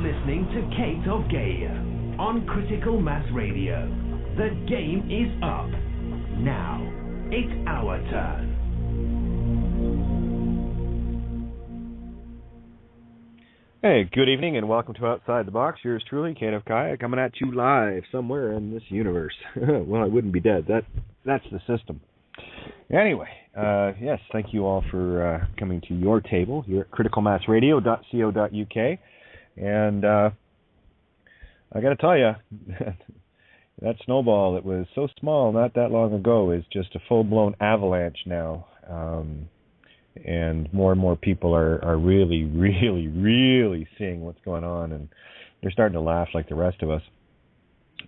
listening to Kate of Gaia on Critical Mass Radio. The game is up. Now, it's our turn. Hey, good evening and welcome to Outside the Box. Yours truly, Kate of Gaia, coming at you live somewhere in this universe. Well, I wouldn't be dead. That's the system. Anyway, yes, thank you all for coming to your table here at criticalmassradio.co.uk. And I got to tell you, that snowball that was so small not that long ago is just a full-blown avalanche now. And more people are really, really, really seeing what's going on, and they're starting to laugh like the rest of us.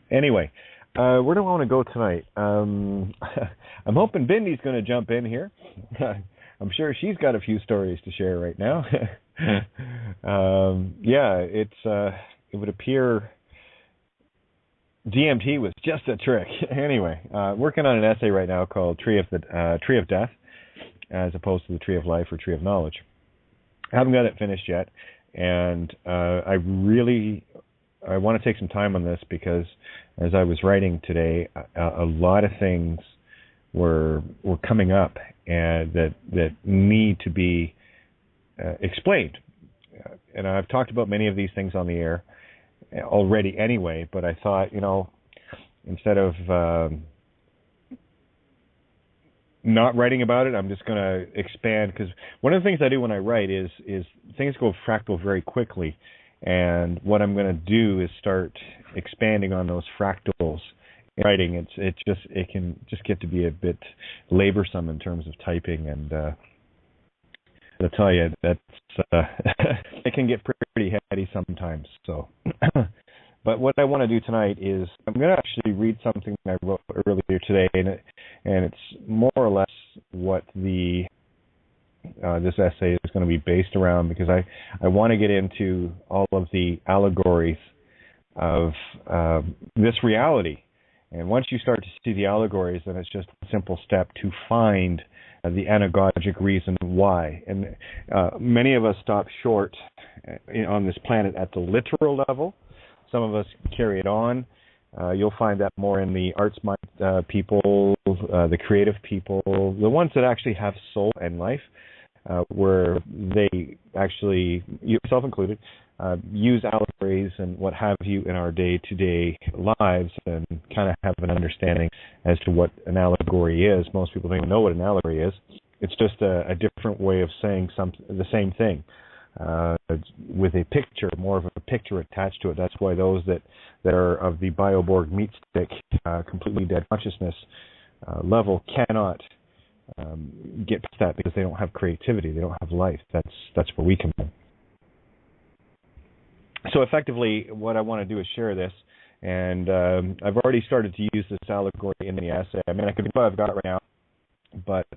Anyway, where do I want to go tonight? I'm hoping Bindy's going to jump in here. I'm sure she's got a few stories to share right now. It would appear DMT was just a trick. Anyway, working on an essay right now called Tree of Death, as opposed to the Tree of Life or Tree of Knowledge. I haven't got it finished yet, and I want to take some time on this because as I was writing today, a lot of things were coming up and that need to be explained. And I've talked about many of these things on the air already anyway, but I thought, instead of not writing about it, I'm just going to expand, because one of the things I do when I write is things go fractal very quickly, and what I'm going to do is start expanding on those fractals in writing. It can just get to be a bit laborsome in terms of typing, and I'll tell you that's it can get pretty heady sometimes. So, but what I want to do tonight is I'm going to actually read something I wrote earlier today, and it's more or less what this essay is going to be based around, because I want to get into all of the allegories of this reality. And once you start to see the allegories, then it's just a simple step to find the anagogic reason why. And many of us stop short on this planet at the literal level. Some of us carry it on. You'll find that more in the arts mind people, the creative people, the ones that actually have soul and life, where they actually, yourself included, use allegories and what have you in our day-to-day lives and kind of have an understanding as to what an allegory is. Most people don't even know what an allegory is. It's just a different way of saying the same thing. With a picture, more of a picture attached to it. That's why those that are of the Bioborg meat stick, completely dead consciousness level cannot get past that, because they don't have creativity, they don't have life. That's where we come in. So effectively, what I want to do is share this, and I've already started to use this allegory in the essay. I mean, I could do what I've got right now, but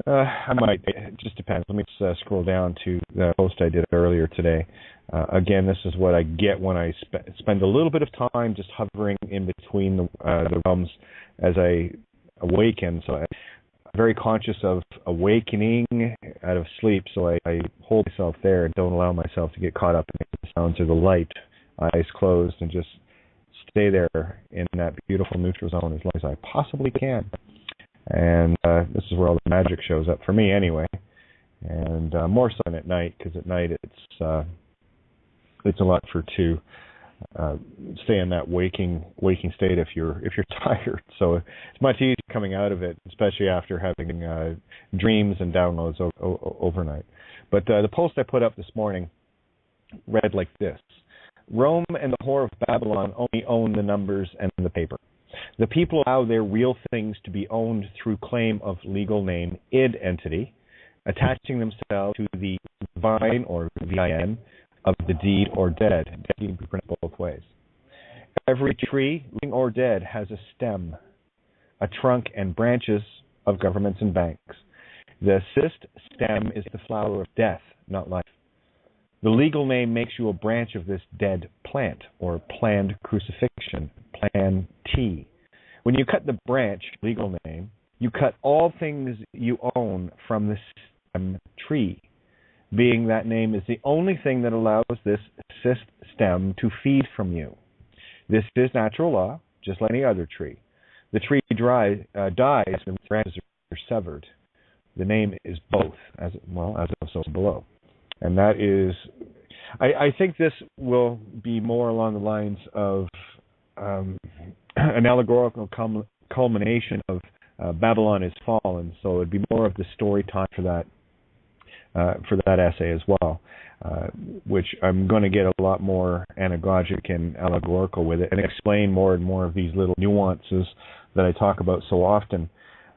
I might. It just depends. Let me just scroll down to the post I did earlier today. Again, this is what I get when I spend a little bit of time just hovering in between the realms as I awaken. So I'm very conscious of awakening out of sleep, so I hold myself there and don't allow myself to get caught up in the sounds or the light, eyes closed, and just stay there in that beautiful neutral zone as long as I possibly can. And this is where all the magic shows up for me anyway, and more so than at night, because at night it's a lot to stay in that waking state if you're tired. So it's much easier coming out of it, especially after having dreams and downloads overnight. But the post I put up this morning read like this: Rome and the whore of Babylon only own the numbers and the paper. The people allow their real things to be owned through claim of legal name, id entity, attaching themselves to the vine or VIN of the deed or dead. Dead can be pronounced both ways. Every tree, living or dead, has a stem, a trunk, and branches of governments and banks. The cyst stem is the flower of death, not life. The legal name makes you a branch of this dead plant, or planned crucifixion, plan T. When you cut the branch, legal name, you cut all things you own from the stem tree. being that name is the only thing that allows this cyst stem to feed from you. This is natural law, just like any other tree. The tree dies when the branches are severed. The name is both, as so below. And that is, I think this will be more along the lines of an allegorical culmination of Babylon is fallen. So it'd be more of the story time for that essay as well, which I'm going to get a lot more anagogic and allegorical with it and explain more and more of these little nuances that I talk about so often.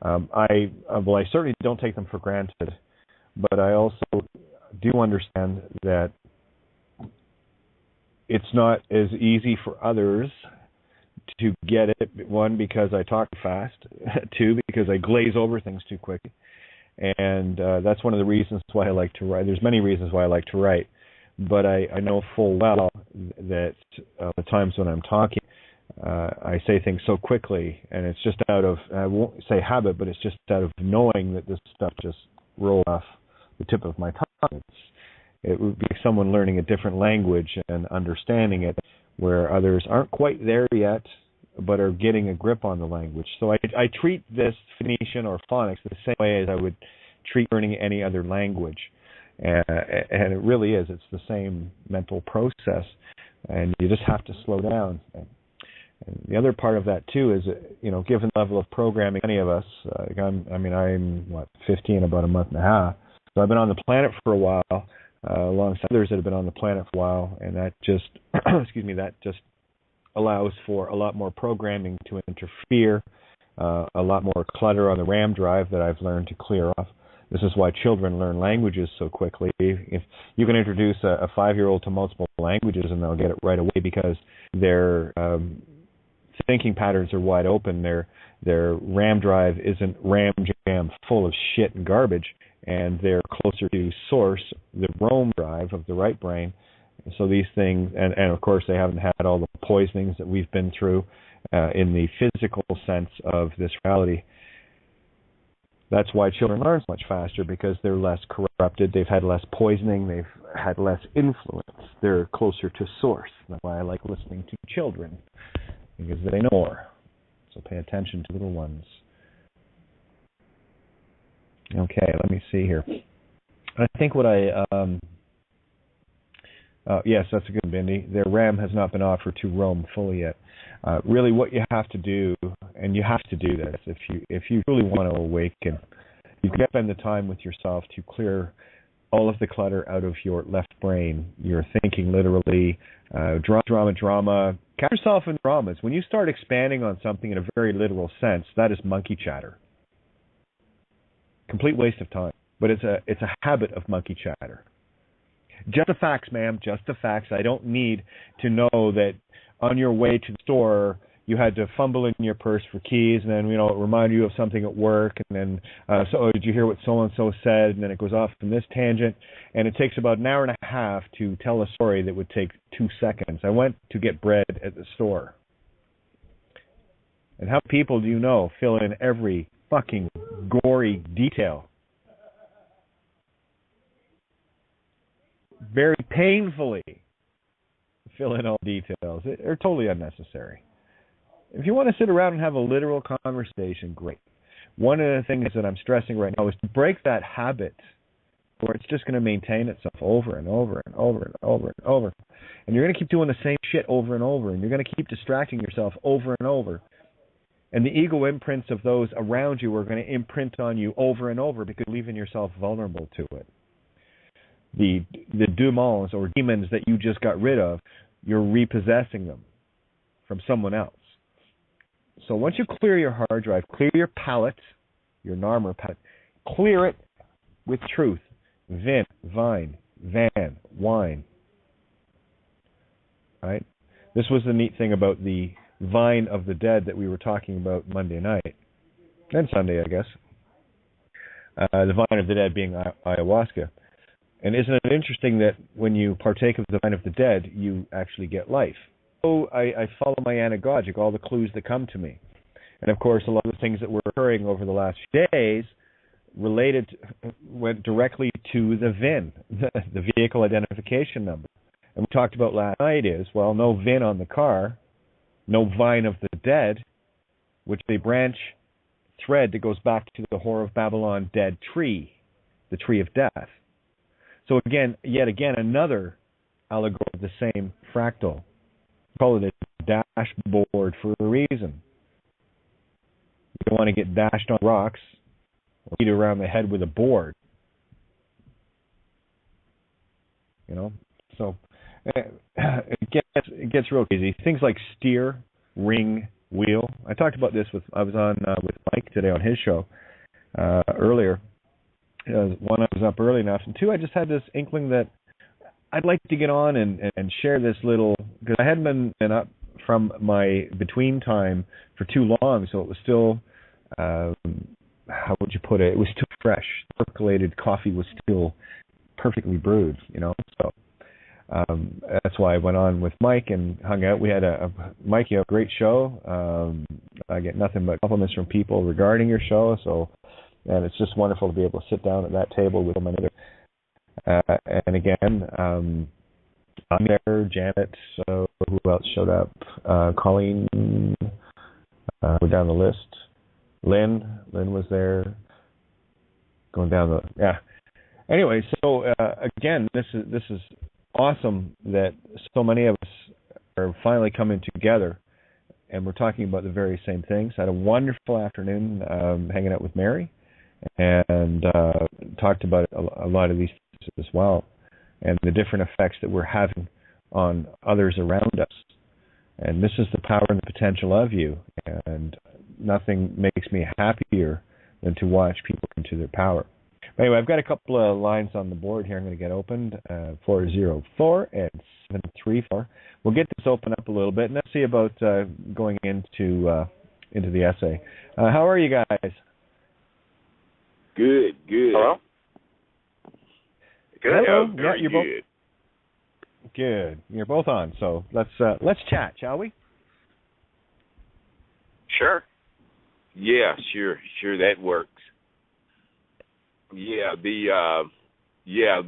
I certainly don't take them for granted, but I also do understand that it's not as easy for others to get it. One, because I talk fast. Two, because I glaze over things too quickly. And that's one of the reasons why I like to write. There's many reasons why I like to write, but I know full well that the times when I'm talking, I say things so quickly, and it's just out of, I won't say habit, but it's just out of knowing that this stuff just rolls off the tip of my tongue. It would be someone learning a different language and understanding it, where others aren't quite there yet, but are getting a grip on the language. So I treat this Phoenician or phonics the same way as I would treat learning any other language. And it really is. It's the same mental process, and you just have to slow down. And the other part of that, too, is, given the level of programming, many of us, I'm 50 in about a month and a half, so I've been on the planet for a while, alongside others that have been on the planet for a while, and that just, that just allows for a lot more programming to interfere, a lot more clutter on the RAM drive that I've learned to clear off. This is why children learn languages so quickly. If you can introduce a 5-year-old to multiple languages, and they'll get it right away because their thinking patterns are wide open. Their RAM drive isn't RAM jam full of shit and garbage, and they're closer to source, the ROAM drive of the right brain. So these things, and of course they haven't had all the poisonings that we've been through in the physical sense of this reality. That's why children learn so much faster, because they're less corrupted, they've had less poisoning, they've had less influence, they're closer to source. That's why I like listening to children, because they know more. So pay attention to little ones. Okay, let me see here. I think what yes, that's a good Bindi. Their RAM has not been offered to roam fully yet. Really, what you have to do, and you have to do this if you really want to awaken, you can spend the time with yourself to clear all of the clutter out of your left brain. You're thinking literally, drama. Catch yourself in dramas. When you start expanding on something in a very literal sense, that is monkey chatter. Complete waste of time. But it's a habit of monkey chatter. Just the facts, ma'am. Just the facts. I don't need to know that on your way to the store you had to fumble in your purse for keys, and then it remind you of something at work, and then did you hear what so and so said? And then it goes off in this tangent, and it takes about an hour and a half to tell a story that would take 2 seconds. I went to get bread at the store, and how many people do you know fill in every fucking gory detail? Very painfully fill in all details. They're totally unnecessary. If you want to sit around and have a literal conversation, great. One of the things that I'm stressing right now is to break that habit where it's just going to maintain itself over and over and over and over and over. And you're going to keep doing the same shit over and over, and you're going to keep distracting yourself over and over. And the ego imprints of those around you are going to imprint on you over and over, because you're leaving yourself vulnerable to it. The demons or demons that you just got rid of, you're repossessing them from someone else. So once you clear your hard drive, clear your palette, your Narmer palette, clear it with truth. Vin, vine, van, wine. Right? This was the neat thing about the vine of the dead that we were talking about Monday night. And Sunday, I guess. The vine of the dead being ayahuasca. And isn't it interesting that when you partake of the vine of the dead, you actually get life? So I follow my anagogic, all the clues that come to me. And of course, a lot of the things that were occurring over the last few days, went directly to the VIN, the vehicle identification number. And we talked about last night is, well, no VIN on the car, no vine of the dead, which is a branch thread that goes back to the Whore of Babylon dead tree, the tree of death. So yet again, another allegory of the same fractal. We call it a dashboard for a reason. You don't want to get dashed on rocks or beat around the head with a board. So it gets real crazy. Things like steer, ring, wheel. I talked about this I was on with Mike today on his show earlier. One, I was up early enough, and two, I just had this inkling that I'd like to get on and share this little, because I hadn't been up from my between time for too long, so it was still, how would you put it? It was still fresh. Percolated coffee was still perfectly brewed, So that's why I went on with Mike and hung out. We had Mike, you have a great show. I get nothing but compliments from people regarding your show, and it's just wonderful to be able to sit down at that table with them. And again, I'm there, Janet, who else showed up? Colleen, we're down the list. Lynn was there. Going down Anyway, so again, this is awesome that so many of us are finally coming together, and we're talking about the very same things. I had a wonderful afternoon hanging out with Mary, and talked about a lot of these things as well, and the different effects that we're having on others around us. And this is the power and the potential of you, and nothing makes me happier than to watch people come to their power. Anyway, I've got a couple of lines on the board here I'm going to get opened, 404 and 734. We'll get this open up a little bit, and let's see about going into the essay. How are you guys? Good. Hello? Good. Hello. Very you're good. Good. You're both on, so let's chat, shall we? Sure. Yeah, sure, that works. Yeah,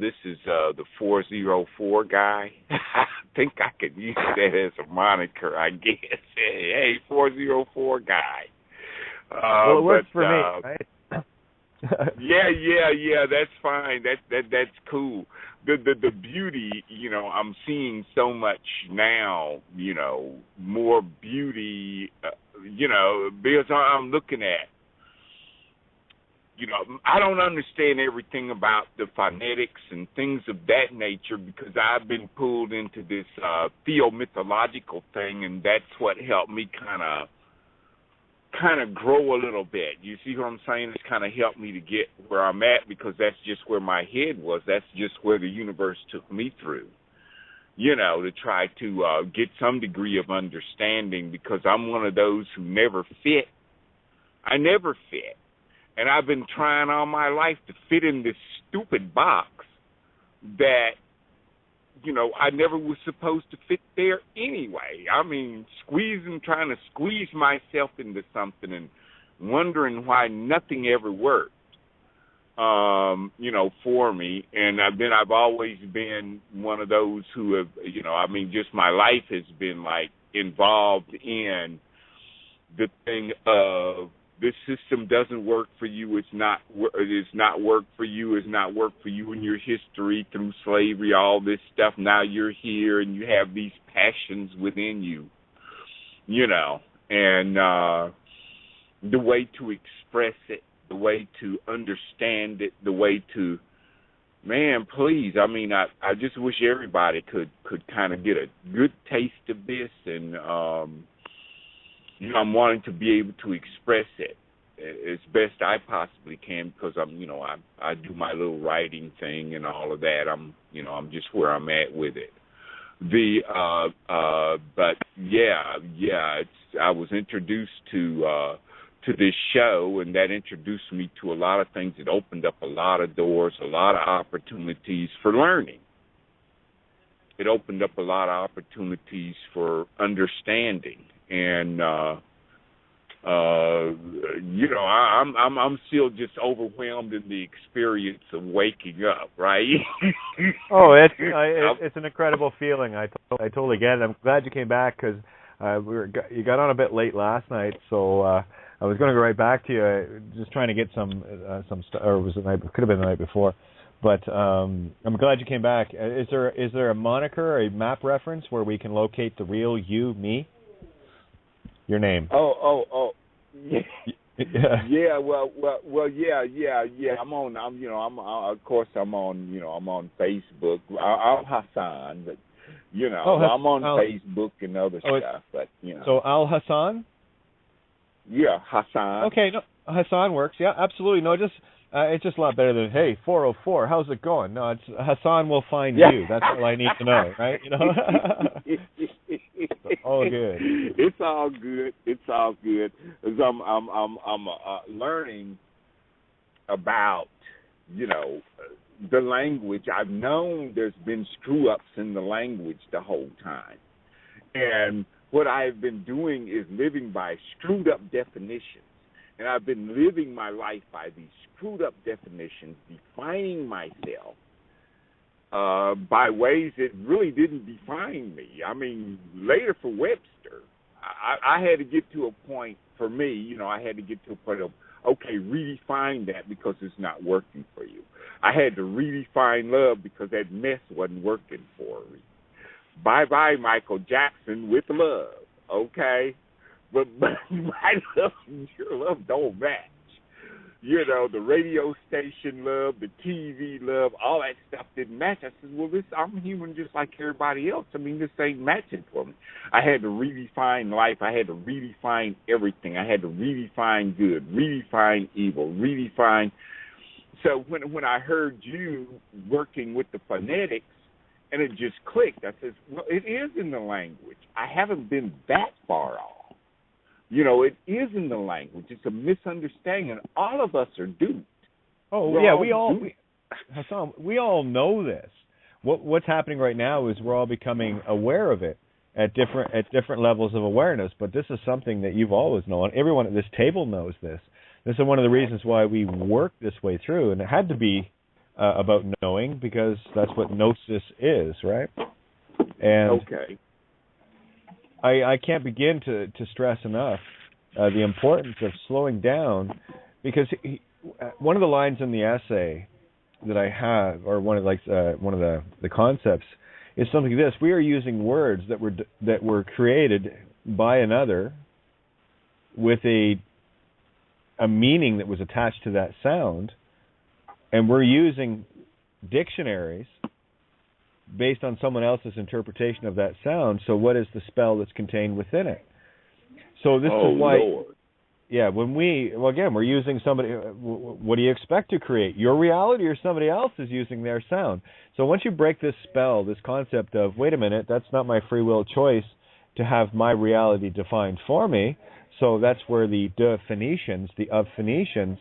this is the 404 guy. I think I could use that as a moniker, I guess. Hey, 404 guy. Well, it works for me, right? Yeah, that's fine. That's cool. The beauty, I'm seeing so much now, more beauty, because I'm looking at, I don't understand everything about the phonetics and things of that nature, because I've been pulled into this theomythological thing, and that's what helped me kind of grow a little bit. You see what I'm saying? It's kind of helped me to get where I'm at, because that's just where my head was. That's just where the universe took me through, to try to get some degree of understanding, because I'm one of those who never fit. I never fit. And I've been trying all my life to fit in this stupid box that, I never was supposed to fit there anyway. I mean, trying to squeeze myself into something and wondering why nothing ever worked, for me. And I've always been one of those who have, just my life has been like involved in the thing of, this system doesn't work for you. It's not work for you. It's not work for you in your history through slavery, all this stuff. Now you're here and you have these passions within you, and the way to express it, the way to understand it, the way to, man, please. I mean, I just wish everybody could kind of get a good taste of this, and I'm wanting to be able to express it as best I possibly can, because I do my little writing thing and all of that. I'm just where I'm at with it. But I was introduced to this show, and that introduced me to a lot of things. It opened up a lot of doors, a lot of opportunities for learning. It opened up a lot of opportunities for understanding, and I'm still just overwhelmed in the experience of waking up, right? Oh, it's an incredible feeling. I totally get it. I'm glad you came back because you got on a bit late last night, so I was going to go right back to you, just trying to get some stuff, or was it could have been the night before, but I'm glad you came back. Is there a moniker, or a map reference where we can locate the real you, me? Your name. Oh. Yeah. Yeah. Well. Yeah. I'm on Facebook. I'm Hassan, but I'm on Facebook and other stuff. But So Al Hassan. Yeah, Hassan. Okay, no, Hassan works. Yeah, absolutely. No, it's just a lot better than, hey, 404, how's it going? No, it's Hassan will find you. That's all I need to know, right? All good. It's all good. As I'm learning about, the language. I've known there's been screw ups in the language the whole time, and what I've been doing is living by screwed up definitions. And I've been living my life by these screwed up definitions, defining myself by ways that really didn't define me. I mean, later for Webster, I had to get to a point, for me, I had to get to a point of, okay, redefine that because it's not working for you. I had to redefine love because that mess wasn't working for me. Bye-bye, Michael Jackson, with love, okay? But my love and your love don't match. The radio station love, the TV love, all that stuff didn't match. I said, well, I'm human just like everybody else. I mean, this ain't matching for me. I had to redefine life. I had to redefine everything. I had to redefine good, redefine evil, redefine. So when I heard you working with the phonetics, and it just clicked. I said, well, it is in the language. I haven't been that far off. It is in the language. It's a misunderstanding, and all of us are duped. Oh, yeah, we all know this. What's happening right now is we're all becoming aware of it at different levels of awareness, but this is something that you've always known. Everyone at this table knows this. This is one of the reasons why we work this way through, and it had to be about knowing, because that's what gnosis is, right? And okay. I can't begin to stress enough the importance of slowing down, because one of the lines in the essay that I have, or one of the concepts, is something like this: we are using words that were created by another with a meaning that was attached to that sound. And we're using dictionaries based on someone else's interpretation of that sound. So what is the spell that's contained within it? So this is why, Lord. Yeah, we're using somebody. What do you expect to create? Your reality, or somebody else is using their sound? So once you break this spell, this concept of, wait a minute, that's not my free will choice to have my reality defined for me. So that's where the Phoenicians, the of Phoenicians,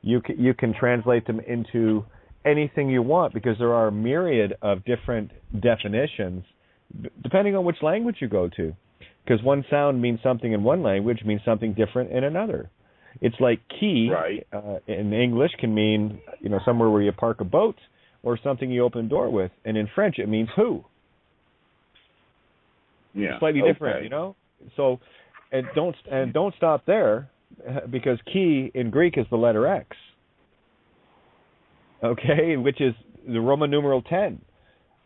you can translate them into anything you want, because there are a myriad of different definitions depending on which language you go to. Because one sound means something in one language, means something different in another. It's like key, right, in English can mean somewhere where you park a boat, or something you open a door with, and in French it means who. Yeah, it's slightly different, So, and don't stop there. Because key in Greek is the letter X, okay, which is the Roman numeral 10,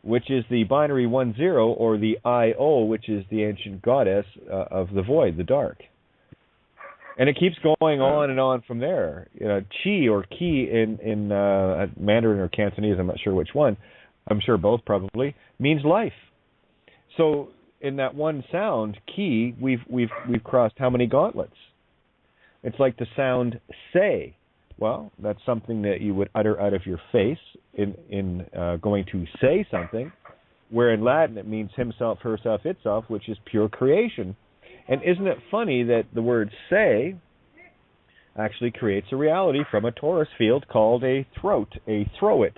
which is the binary 10, or the Io, which is the ancient goddess of the void, the dark. And it keeps going on and on from there. Chi, or ki in Mandarin or Cantonese, I'm not sure which one, I'm sure both probably, means life. So in that one sound, ki, we've crossed how many gauntlets? It's like the sound say. Well, that's something that you would utter out of your face in going to say something, where in Latin it means himself, herself, itself, which is pure creation. And isn't it funny that the word say actually creates a reality from a torus field called a throat, a throw it.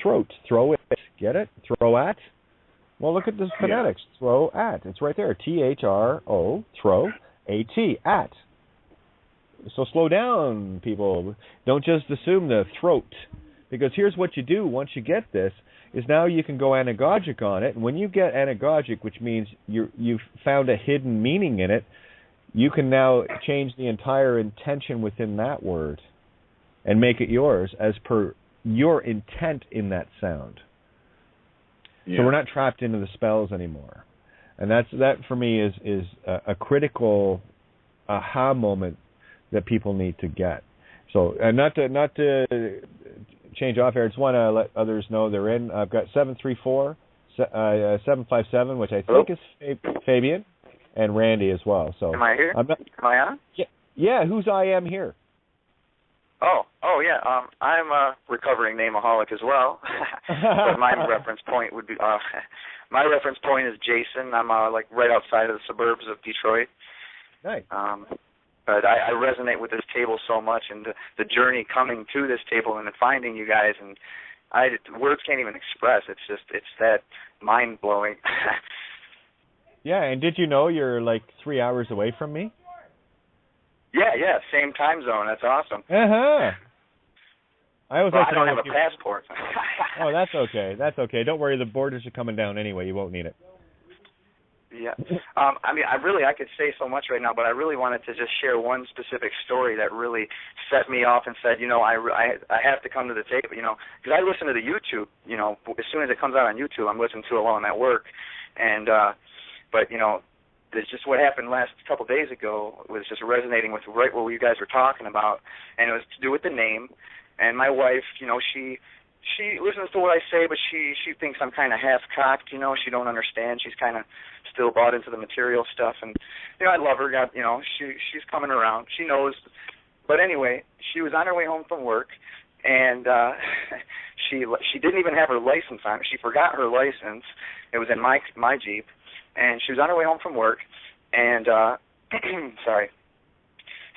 Throat, throw it, get it? Throw at? Well, look at the phonetics. Throw at. It's right there. T-H-R-O, throw, A-T, at. So slow down, people. Don't just assume the throat. Because here's what you do once you get this, is now you can go anagogic on it. And when you get anagogic, which means you've found a hidden meaning in it, you can now change the entire intention within that word and make it yours as per your intent in that sound. Yeah. So we're not trapped into the spells anymore. And that for me is a critical aha moment that people need to get. So not to change off here, I just want to let others know they're in. I've got 734-757, which I think is Fabian, and Randy as well. So am I here? Am I on? Yeah. Who's I am here? Oh, yeah. I'm a recovering nameaholic as well. But my reference point would be my reference point is Jason. I'm like right outside of the suburbs of Detroit. Nice. But I resonate with this table so much, and the journey coming to this table and finding you guys, and words can't even express. It's that mind blowing. Yeah, and did you know you're like 3 hours away from me? Yeah, same time zone. That's awesome. I don't have a passport. Oh, that's okay. Don't worry, the borders are coming down anyway. You won't need it. Yeah. I could say so much right now, but I really wanted to just share one specific story that really set me off and said, I have to come to the table, because I listen to the YouTube, as soon as it comes out on YouTube, I'm listening to it while I'm at work. And, but there's just what happened last couple of days ago was just resonating with right what you guys were talking about, and it was to do with the name. And my wife, she listens to what I say, but she thinks I'm kind of half-cocked, she don't understand. She's kind of still bought into the material stuff, and, I love her, she's coming around. She knows. But anyway, she was on her way home from work, and she didn't even have her license on. She forgot her license. It was in my Jeep, and she was on her way home from work, and, sorry.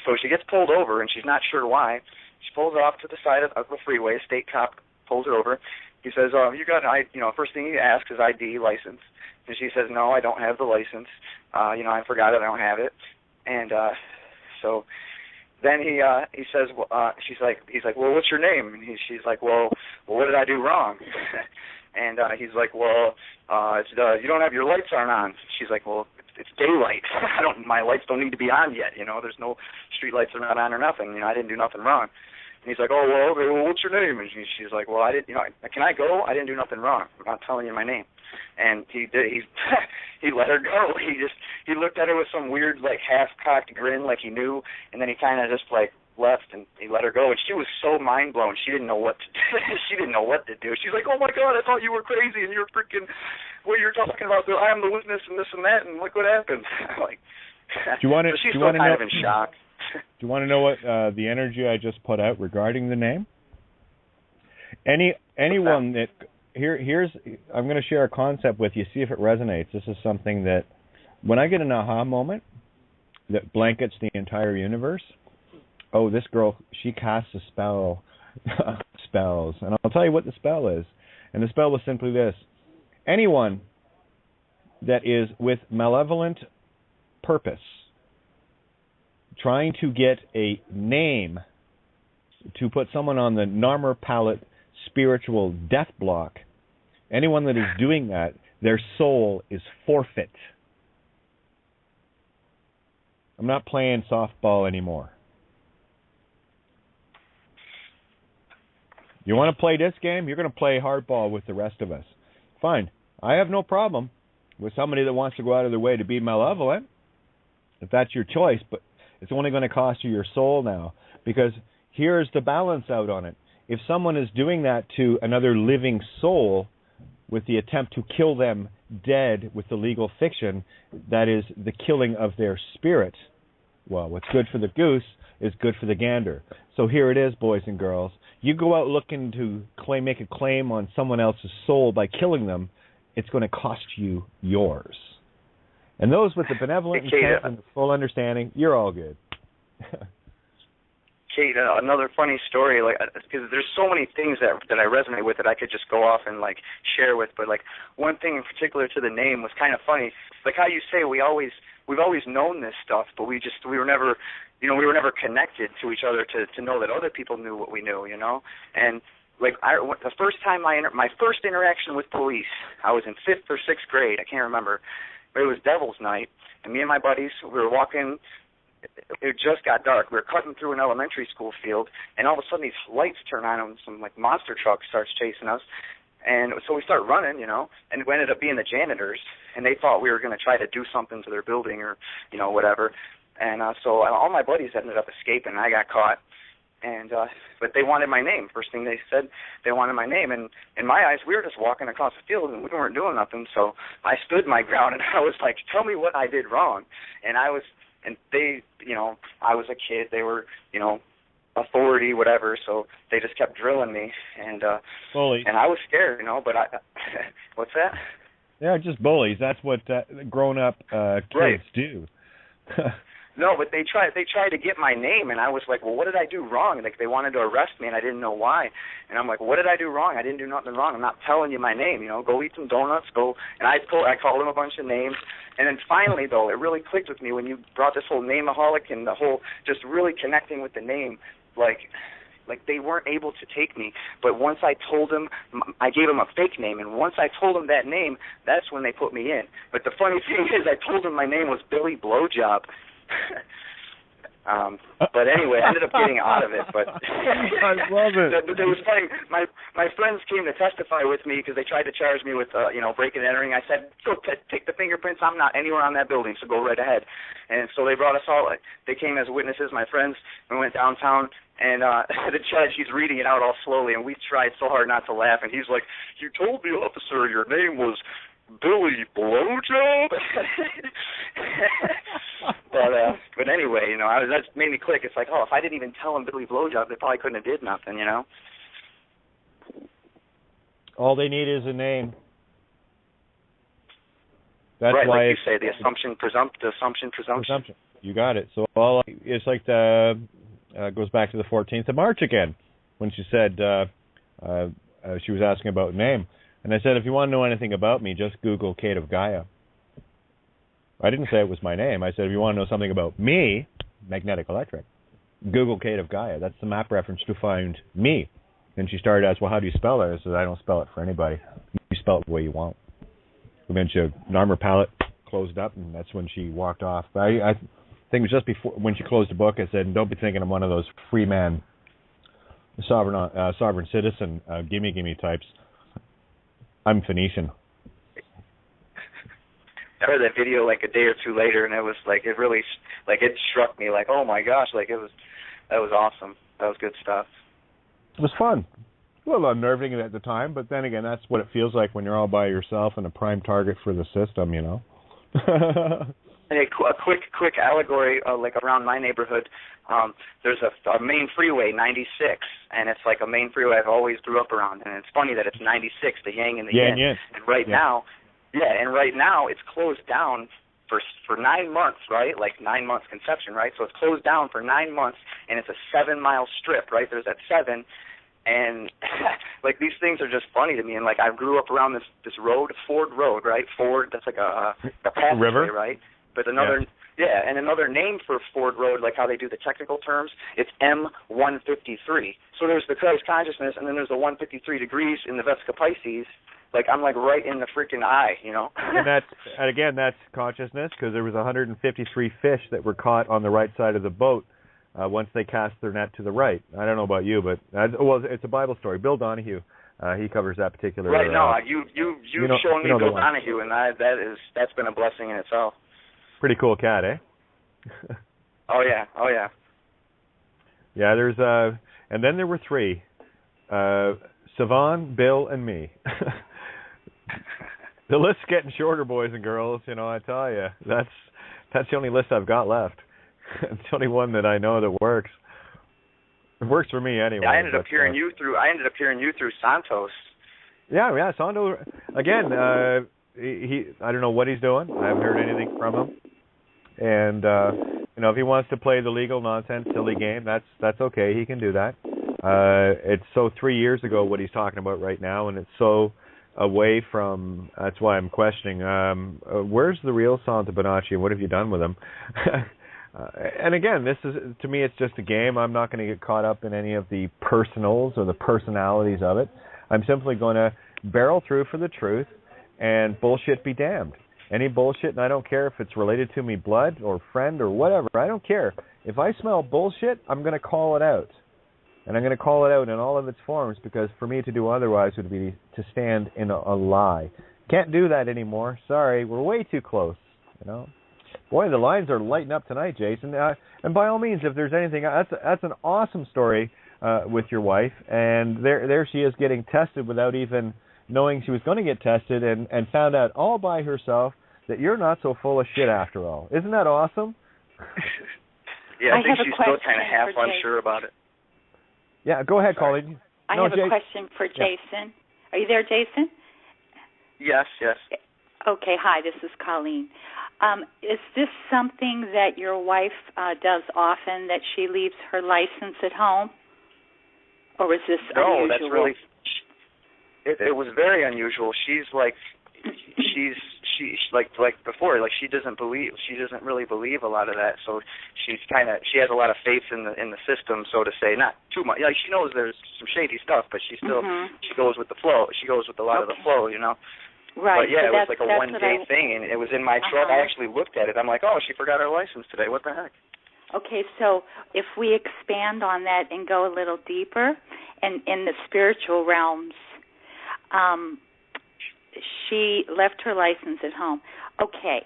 So she gets pulled over, and she's not sure why. She pulls off to the side of the freeway. A state cop pulls her over. He says, you got an ID, first thing he asks is ID, license. And she says, no, I don't have the license. I forgot it, I don't have it. And so then he says, he's like, well, what's your name? And she's like, well, what did I do wrong? And he's like, well, you don't have your lights aren't on. She's like, well, it's daylight. My lights don't need to be on yet. There's no street lights are not on or nothing. I didn't do nothing wrong. And he's like, oh, well, okay, well, what's your name? And she's like, well, I didn't, can I go? I didn't do nothing wrong. I'm not telling you my name. And he let her go. He looked at her with some weird, like, half-cocked grin, like he knew, and then he kind of just, like, left, and he let her go. And she was so mind-blown. She didn't know what to do. She didn't know what to do. She's like, oh, my God, I thought you were crazy, and you're freaking, what you're talking about, I am the witness and this and that, and look what happened. Like, do you want to, she's still kind of in shock. Do you want to know what the energy I just put out regarding the name? Anyone that here's I'm going to share a concept with you, see if it resonates. This is something that when I get an aha moment that blankets the entire universe. Oh, this girl, she casts a spells, and I'll tell you what the spell is. And the spell was simply this: anyone that is with malevolent purpose, trying to get a name to put someone on the Narmer palette spiritual death block, anyone that is doing that, their soul is forfeit. I'm not playing softball anymore. You want to play this game? You're going to play hardball with the rest of us. Fine. I have no problem with somebody that wants to go out of their way to be malevolent, if that's your choice, but it's only going to cost you your soul now, because here's the balance out on it. If someone is doing that to another living soul with the attempt to kill them dead with the legal fiction, that is the killing of their spirit. Well, what's good for the goose is good for the gander. So here it is, boys and girls. You go out looking to make a claim on someone else's soul by killing them, it's going to cost you yours. And those with the benevolent intent and the full understanding, you're all good. Kate, another funny story, because there's so many things that I resonate with that I could just go off and share with, but one thing in particular to the name was kind of funny. Like how you say we always we've always known this stuff, but we were never, we were never connected to each other to know that other people knew what we knew, And like the first time my first interaction with police, I was in 5th or 6th grade, I can't remember, but it was Devil's Night, and me and my buddies, we were walking. It just got dark. We were cutting through an elementary school field, and all of a sudden these lights turn on and some like monster truck starts chasing us. And so we start running, and we ended up being the janitors, and they thought we were going to try to do something to their building or, whatever. And so all my buddies ended up escaping, and I got caught. And but they wanted my name. First thing they said, they wanted my name. And in my eyes, we were just walking across the field, and we weren't doing nothing. So I stood my ground, and I was like, tell me what I did wrong. And they, I was a kid. They were, authority, whatever, so they just kept drilling me, and bullies. And I was scared, but what's that? Yeah, just bullies. That's what grown-up kids do. No, but they tried to get my name, and I was like, well, what did I do wrong? Like, they wanted to arrest me, and I didn't know why. And I'm like, what did I do wrong? I didn't do nothing wrong. I'm not telling you my name, Go eat some donuts, go. And I called them a bunch of names. And then finally, though, it really clicked with me when you brought this whole nameaholic and the whole just really connecting with the name, like they weren't able to take me. But once I told them, I gave them a fake name, and once I told them that name, that's when they put me in. But the funny thing is, I told them my name was Billy Blowjob. But anyway, I ended up getting out of it. But I love it. It was funny. My friends came to testify with me because they tried to charge me with breaking and entering. I said, go take the fingerprints. I'm not anywhere on that building, so go right ahead. And so they brought us all. They came as witnesses. My friends. We went downtown, and the judge, he's reading it out all slowly, and we tried so hard not to laugh. And he's like, "You told the officer your name was Billy Blowjob." But anyway, that made me click. It's like, oh, if I didn't even tell him Billy Blowjob, they probably couldn't have did nothing, All they need is a name. That's right, why like you say, the assumption, presumption. You got it. So it's like goes back to the 14th of March again, when she said she was asking about name. And I said, if you want to know anything about me, just Google Kate of Gaia. I didn't say it was my name. I said, if you want to know something about me, magnetic electric, Google Kate of Gaia. That's the map reference to find me. And she started asking, well, how do you spell it? I said, I don't spell it for anybody. You spell it the way you want. Eventually, an armor palette closed up, and that's when she walked off. But I think it was just before, when she closed the book, I said, don't be thinking I'm one of those free man, sovereign citizen, gimme types. I'm Phoenician. I heard that video like a day or two later, and it was like, it really, like, it struck me like, oh my gosh, like that was awesome. That was good stuff. It was fun. A little unnerving at the time, but then again, that's what it feels like when you're all by yourself and a prime target for the system, Hey, a quick allegory, like around my neighborhood, there's a main freeway, 96, and it's like a main freeway I've always grew up around, and it's funny that it's 96, the yang and the yin. And right now it's closed down for 9 months, right? Like 9 months conception, right? So it's closed down for 9 months, and it's a 7-mile strip, right? There's that 7, and like these things are just funny to me. And like I grew up around this road, Ford Road, right? Ford, that's like a passageway, right? But another name for Ford Road, like how they do the technical terms, it's M153. So there's the Christ consciousness, and then there's the 153 degrees in the Vesica Pisces. Like I'm like right in the freaking eye, And again, that's consciousness, because there was 153 fish that were caught on the right side of the boat once they cast their net to the right. I don't know about you, but it's a Bible story. Bill Donahue, he covers that particular. Right. No, you've shown me Bill Donahue, and that's been a blessing in itself. Pretty cool cat, eh? Oh yeah. Yeah, there's and then there were 3, Savan, Bill, and me. The list's getting shorter, boys and girls. I tell you, that's the only list I've got left. It's the only one that I know that works. It works for me anyway. Yeah, I ended up hearing you through Santos. Yeah, Santos. Again, I don't know what he's doing. I haven't heard anything from him. And if he wants to play the legal nonsense, silly game, that's okay. He can do that. It's so 3 years ago what he's talking about right now, and it's so away from. That's why I'm questioning. Where's the real Santa Bonacci? What have you done with him? And again, this is, to me, it's just a game. I'm not going to get caught up in any of the personals or the personalities of it. I'm simply going to barrel through for the truth, and bullshit be damned. Any bullshit, and I don't care if it's related to me, blood or friend or whatever. I don't care. If I smell bullshit, I'm going to call it out. And I'm going to call it out in all of its forms, because for me to do otherwise would be to stand in a lie. Can't do that anymore. Sorry, we're way too close, you know. Boy, the lines are lighting up tonight, Jason. And by all means, if there's anything, that's an awesome story with your wife. And there she is getting tested without even knowing she was going to get tested, and found out all by herself that you're not so full of shit after all. Isn't that awesome? Yeah, I think she's still kind of half unsure about it. Yeah, go ahead, Colleen. I have a question for Jason. Are you there, Jason? Yes. Okay, hi, this is Colleen. Is this something that your wife does often, that she leaves her license at home? Or is this unusual? No, that's really... It was very unusual. She's like before, like she doesn't really believe a lot of that. So she has a lot of faith in the system, so to say. Not too much. Like, she knows there's some shady stuff, but she still she goes with the flow. She goes with a lot of the flow, you know. Right. But yeah, it was like a one-day thing, and it was in my truck. I actually looked at it. I'm like, oh, she forgot her license today. What the heck? Okay, so if we expand on that and go a little deeper, and in the spiritual realms, she left her license at home. Okay,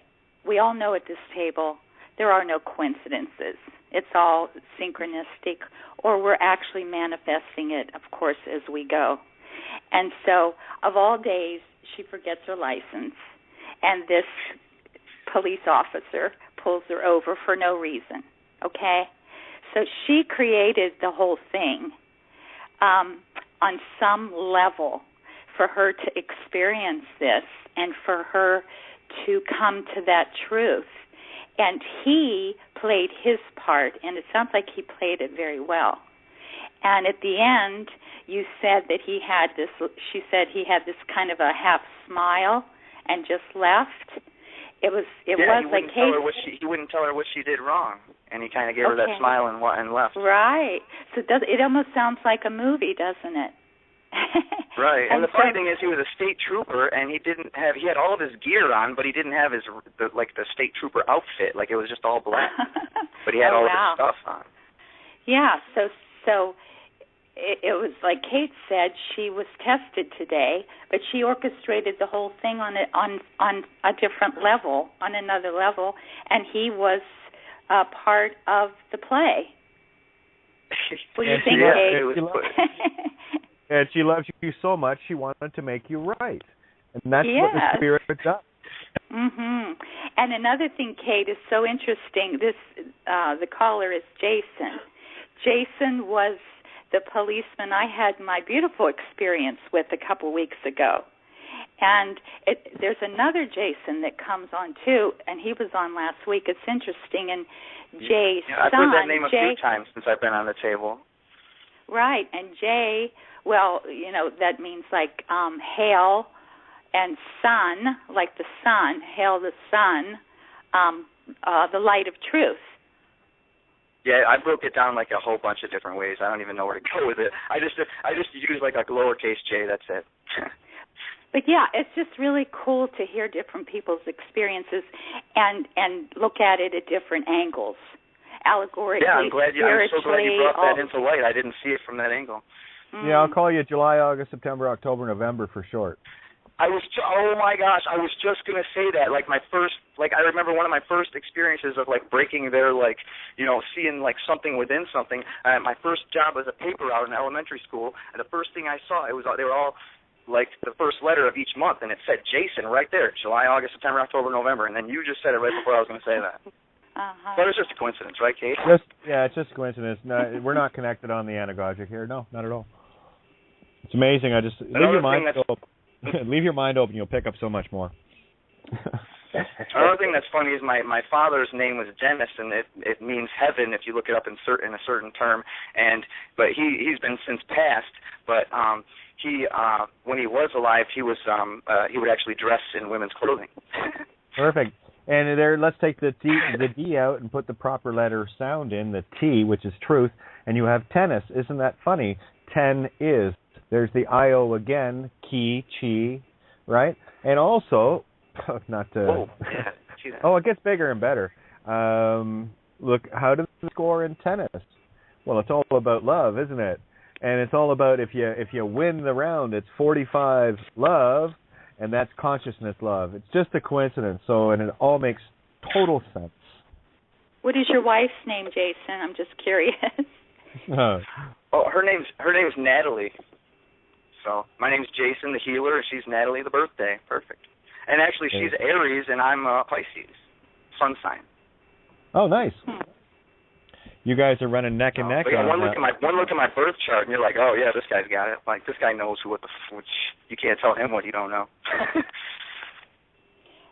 we all know at this table there are no coincidences. It's all synchronistic, or we're actually manifesting it, of course, as we go. And so, of all days, she forgets her license, and this police officer pulls her over for no reason, okay? So she created the whole thing on some level for her to experience this and for her to come to that truth. And he played his part, and it sounds like he played it very well. And at the end, you said that she said he had this kind of a half smile and just left. It was like, hey, he wouldn't tell her what she did wrong, and he kind of gave her that smile and left. Right. So it almost sounds like a movie, doesn't it? Right. And the funny thing is, he was a state trooper, and he had all of his gear on, but he didn't have the state trooper outfit. Like, it was just all black. But he had all of his stuff on. Yeah. So it was like Kate said, she was tested today, but she orchestrated the whole thing on a different level, on another level, and he was part of the play. What do you think, Kate? And she loves you so much, she wanted to make you right. And that's what the spirit does. Mm-hmm. And another thing, Kate, is so interesting. The caller is Jason. Jason was the policeman I had my beautiful experience with a couple weeks ago. And there's another Jason that comes on, too, and he was on last week. It's interesting. And Jay's son... I've heard that name a few times since I've been on the table. Right, and Jay, well, you know, that means like hail and sun, like the sun, hail the sun, the light of truth. Yeah, I broke it down like a whole bunch of different ways. I don't even know where to go with it. I just use like a lowercase j, that's it. But yeah, it's just really cool to hear different people's experiences and look at it at different angles. Allegorically, I'm so glad you brought that into light. I didn't see it from that angle. Yeah, I'll call you July, August, September, October, November for short. Oh my gosh, I was just going to say that. Like I remember one of my first experiences of like breaking their, like, you know, seeing like something within something. My first job as a paper route in elementary school, and the first thing I saw, they were all like the first letter of each month, and it said Jason right there, July, August, September, October, November, and then you just said it right before I was going to say that. But it was just a coincidence, right, Kate? It's just a coincidence. No, we're not connected on the anagogic here. No, not at all. It's amazing. Leave your mind open. Leave your mind open. You'll pick up so much more. Another thing that's funny is my father's name was Dennis, and it means heaven if you look it up in a certain term. But he's been since passed. But he when he was alive, he would actually dress in women's clothing. Perfect. And there, let's take the D out and put the proper letter sound in, the T, which is truth, and you have tennis. Isn't that funny? 10 is. There's the I-O again, ki, chi, right? And also, not to... Oh, yeah. Oh, it gets bigger and better. Look, how does it score in tennis? Well, it's all about love, isn't it? And it's all about if you win the round, it's 45 love, and that's consciousness love. It's just a coincidence, and it all makes total sense. What is your wife's name, Jason? I'm just curious. Oh, her name's Natalie. So my name's Jason, the healer, and she's Natalie, the birthday. Perfect. And actually, she's Aries, and I'm Pisces, sun sign. Oh, nice. You guys are running neck and neck. Yeah, one look at my birth chart, and you're like, oh yeah, this guy's got it. Like this guy knows which you can't tell him what you don't know.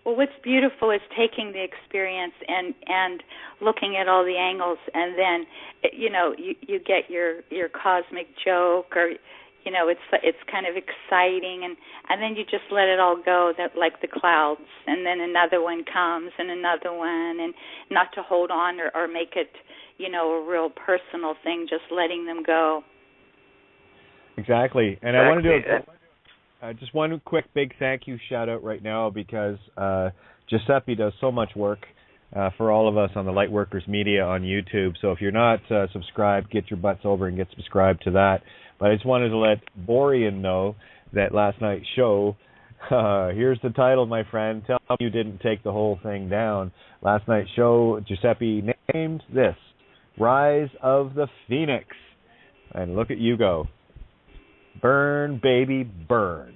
Well, what's beautiful is taking the experience and looking at all the angles, and then you get your cosmic joke, or it's kind of exciting, and then you just let it all go, that like the clouds, and then another one comes and another one, and not to hold on or make it a real personal thing, just letting them go. Exactly. And I want to do just one quick big thank you shout out right now, because Giuseppe does so much work for all of us on the Lightworkers Media on YouTube. So if you're not subscribed, get your butts over and get subscribed to that. But I just wanted to let Borian know that last night's show, here's the title, my friend. Tell me you didn't take the whole thing down. Last night's show, Giuseppe named this, Rise of the Phoenix. And look at you go. Burn, baby, burn.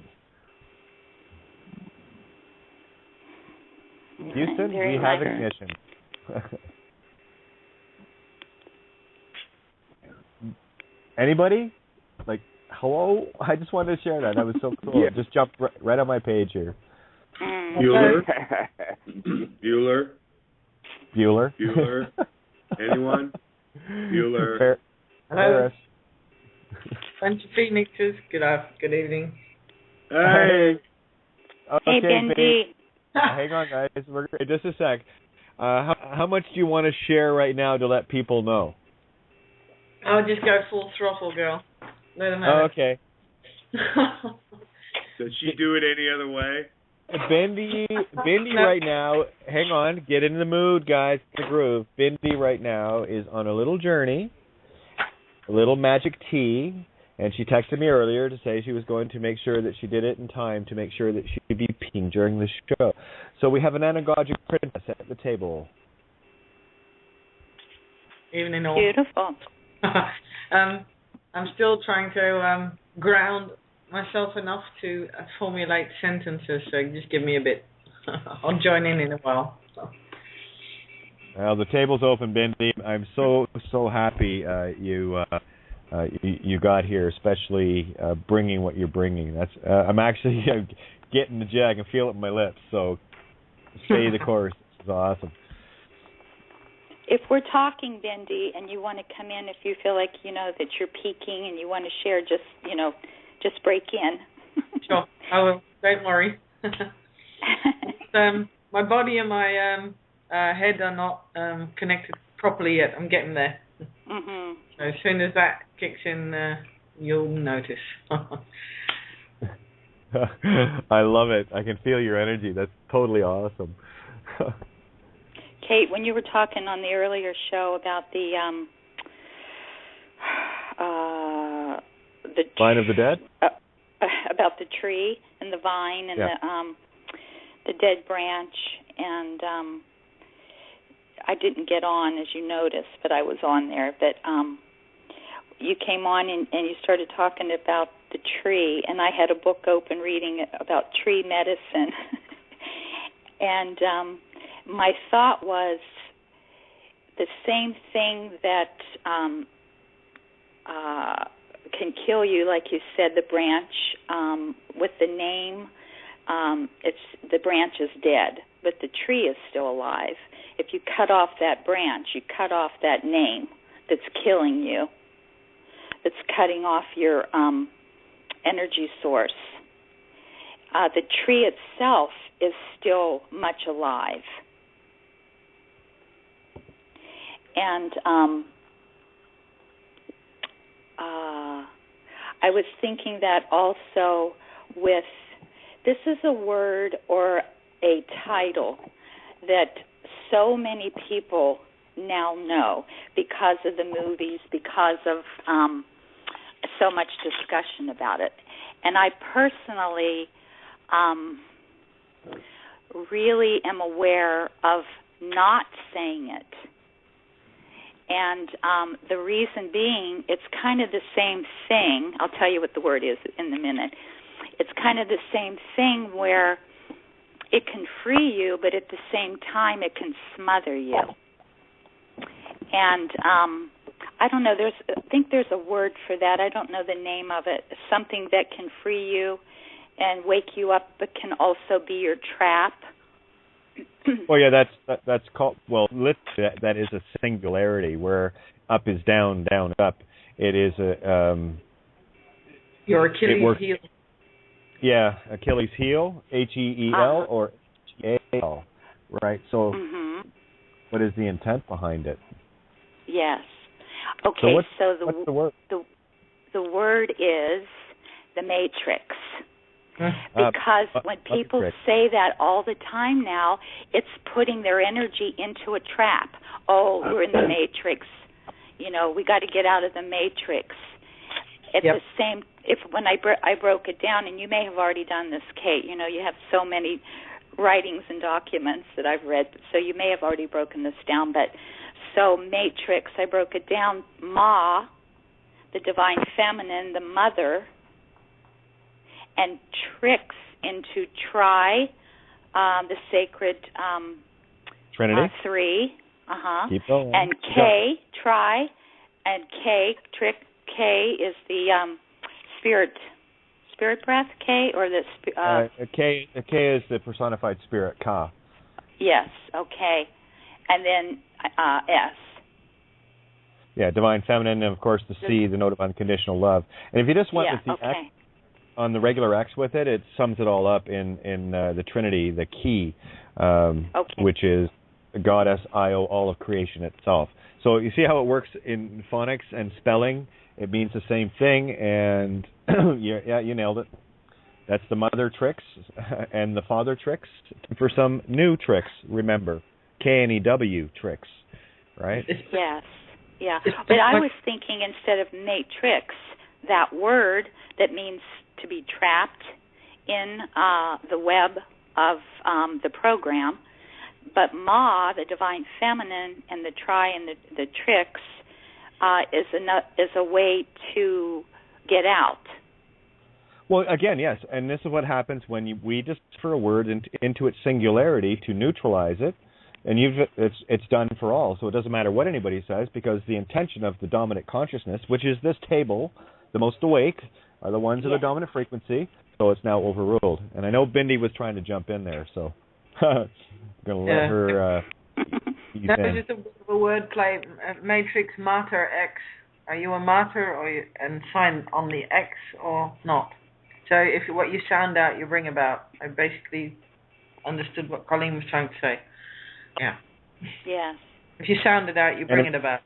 Houston, we have ignition. Anybody? Like, hello? I just wanted to share that. That was so cool. Yeah. Just jumped right on my page here. Bueller? Bueller? Anyone? Bueller. Hello. Bunch of Phoenixes. Good evening. Hey. Okay, hey, Bendy. Hang on, guys. Just a sec. How much do you want to share right now to let people know? I'll just go full throttle, girl. Let them have it. Okay. Does she do it any other way? Bendy right now, hang on, get in the mood, guys, the groove. Bendy right now is on a little journey, a little magic tea, and she texted me earlier to say she was going to make sure that she did it in time to make sure that she could be peeing during the show. So we have an anagogic princess at the table. Evening all. Beautiful. I'm still trying to ground myself enough to formulate sentences, so just give me a bit. I'll join in a while. So. Well, the table's open, Bendy. I'm so happy you got here, especially bringing what you're bringing. That's I'm actually getting the jag. I can feel it in my lips. So stay the course. This is awesome. If we're talking, Bendy, and you want to come in, if you feel like that you're peaking and you want to share, just break in. Sure, I will. Don't worry. My body and my head are not connected properly yet. I'm getting there. Mm-hmm. So as soon as that kicks in, you'll notice. I love it. I can feel your energy. That's totally awesome. Kate, when you were talking on the earlier show about the Vine of the Dead? About the tree and the vine and the dead branch, and I didn't get on, as you noticed, but I was on there. But you came on and you started talking about the tree, and I had a book open reading about tree medicine. And my thought was the same thing that can kill you, like you said, the branch, with the name, it's the branch is dead. but the tree is still alive. If you cut off that branch, you cut off that name that's killing you, that's cutting off your energy source. The tree itself is still much alive. And I was thinking that also with, this is a word or a title that so many people now know because of the movies, because of so much discussion about it. And I personally really am aware of not saying it. And the reason being, it's kind of the same thing. I'll tell you what the word is in a minute. It's kind of the same thing where it can free you, but at the same time it can smother you. And I don't know, I think there's a word for that. I don't know the name of it. Something that can free you and wake you up, but can also be your trap. Well, yeah, that's called, well, that is a singularity where up is down, down is up. It is a your Achilles heel. Yeah, Achilles heel, H-E-E-L or H-E-A-L, right? So what is the intent behind it? Yes. Okay, what's the word? The word is the matrix. Because when people say that all the time now, it's putting their energy into a trap. Oh, we're in the matrix. You know, we got to get out of the matrix. At the same, when I broke it down, and you may have already done this, Kate. You know, you have so many writings and documents that I've read, so you may have already broken this down. But so matrix, I broke it down. Ma, the divine feminine, the mother, and tricks into tri, the sacred Trinity. 3. Keep going. And K, tri, and K, trick. K is the spirit breath. K or the K is the personified spirit. Ka. Yes. Okay. And then S. Yeah, divine feminine, and of course the C, the note of unconditional love. And if you just went with the X on the regular X with it, it sums it all up in the Trinity, the key, which is Goddess, Io, all of creation itself. So you see how it works in phonics and spelling? It means the same thing, and you nailed it. That's the mother tricks and the father tricks. For some new tricks, remember, K-N-E-W tricks, right? Yes, yeah. But I was thinking instead of matrix, that word that means to be trapped in the web of the program, but Ma, the divine feminine, and the tri and the tricks is a way to get out. Well, again, yes, and this is what happens when we just for a word into its singularity to neutralize it, and it's done for all. So it doesn't matter what anybody says, because the intention of the dominant consciousness, which is this table, the most awake, are the ones of the dominant frequency. So it's now overruled. And I know Bindi was trying to jump in there, so I'm going to let her. That is just a wordplay. Matrix, mater, X. Are you a mater and sign on the X or not? So if what you sound out, you bring about. I basically understood what Colleen was trying to say. Yeah. Yes. If you sound it out, you bring it about.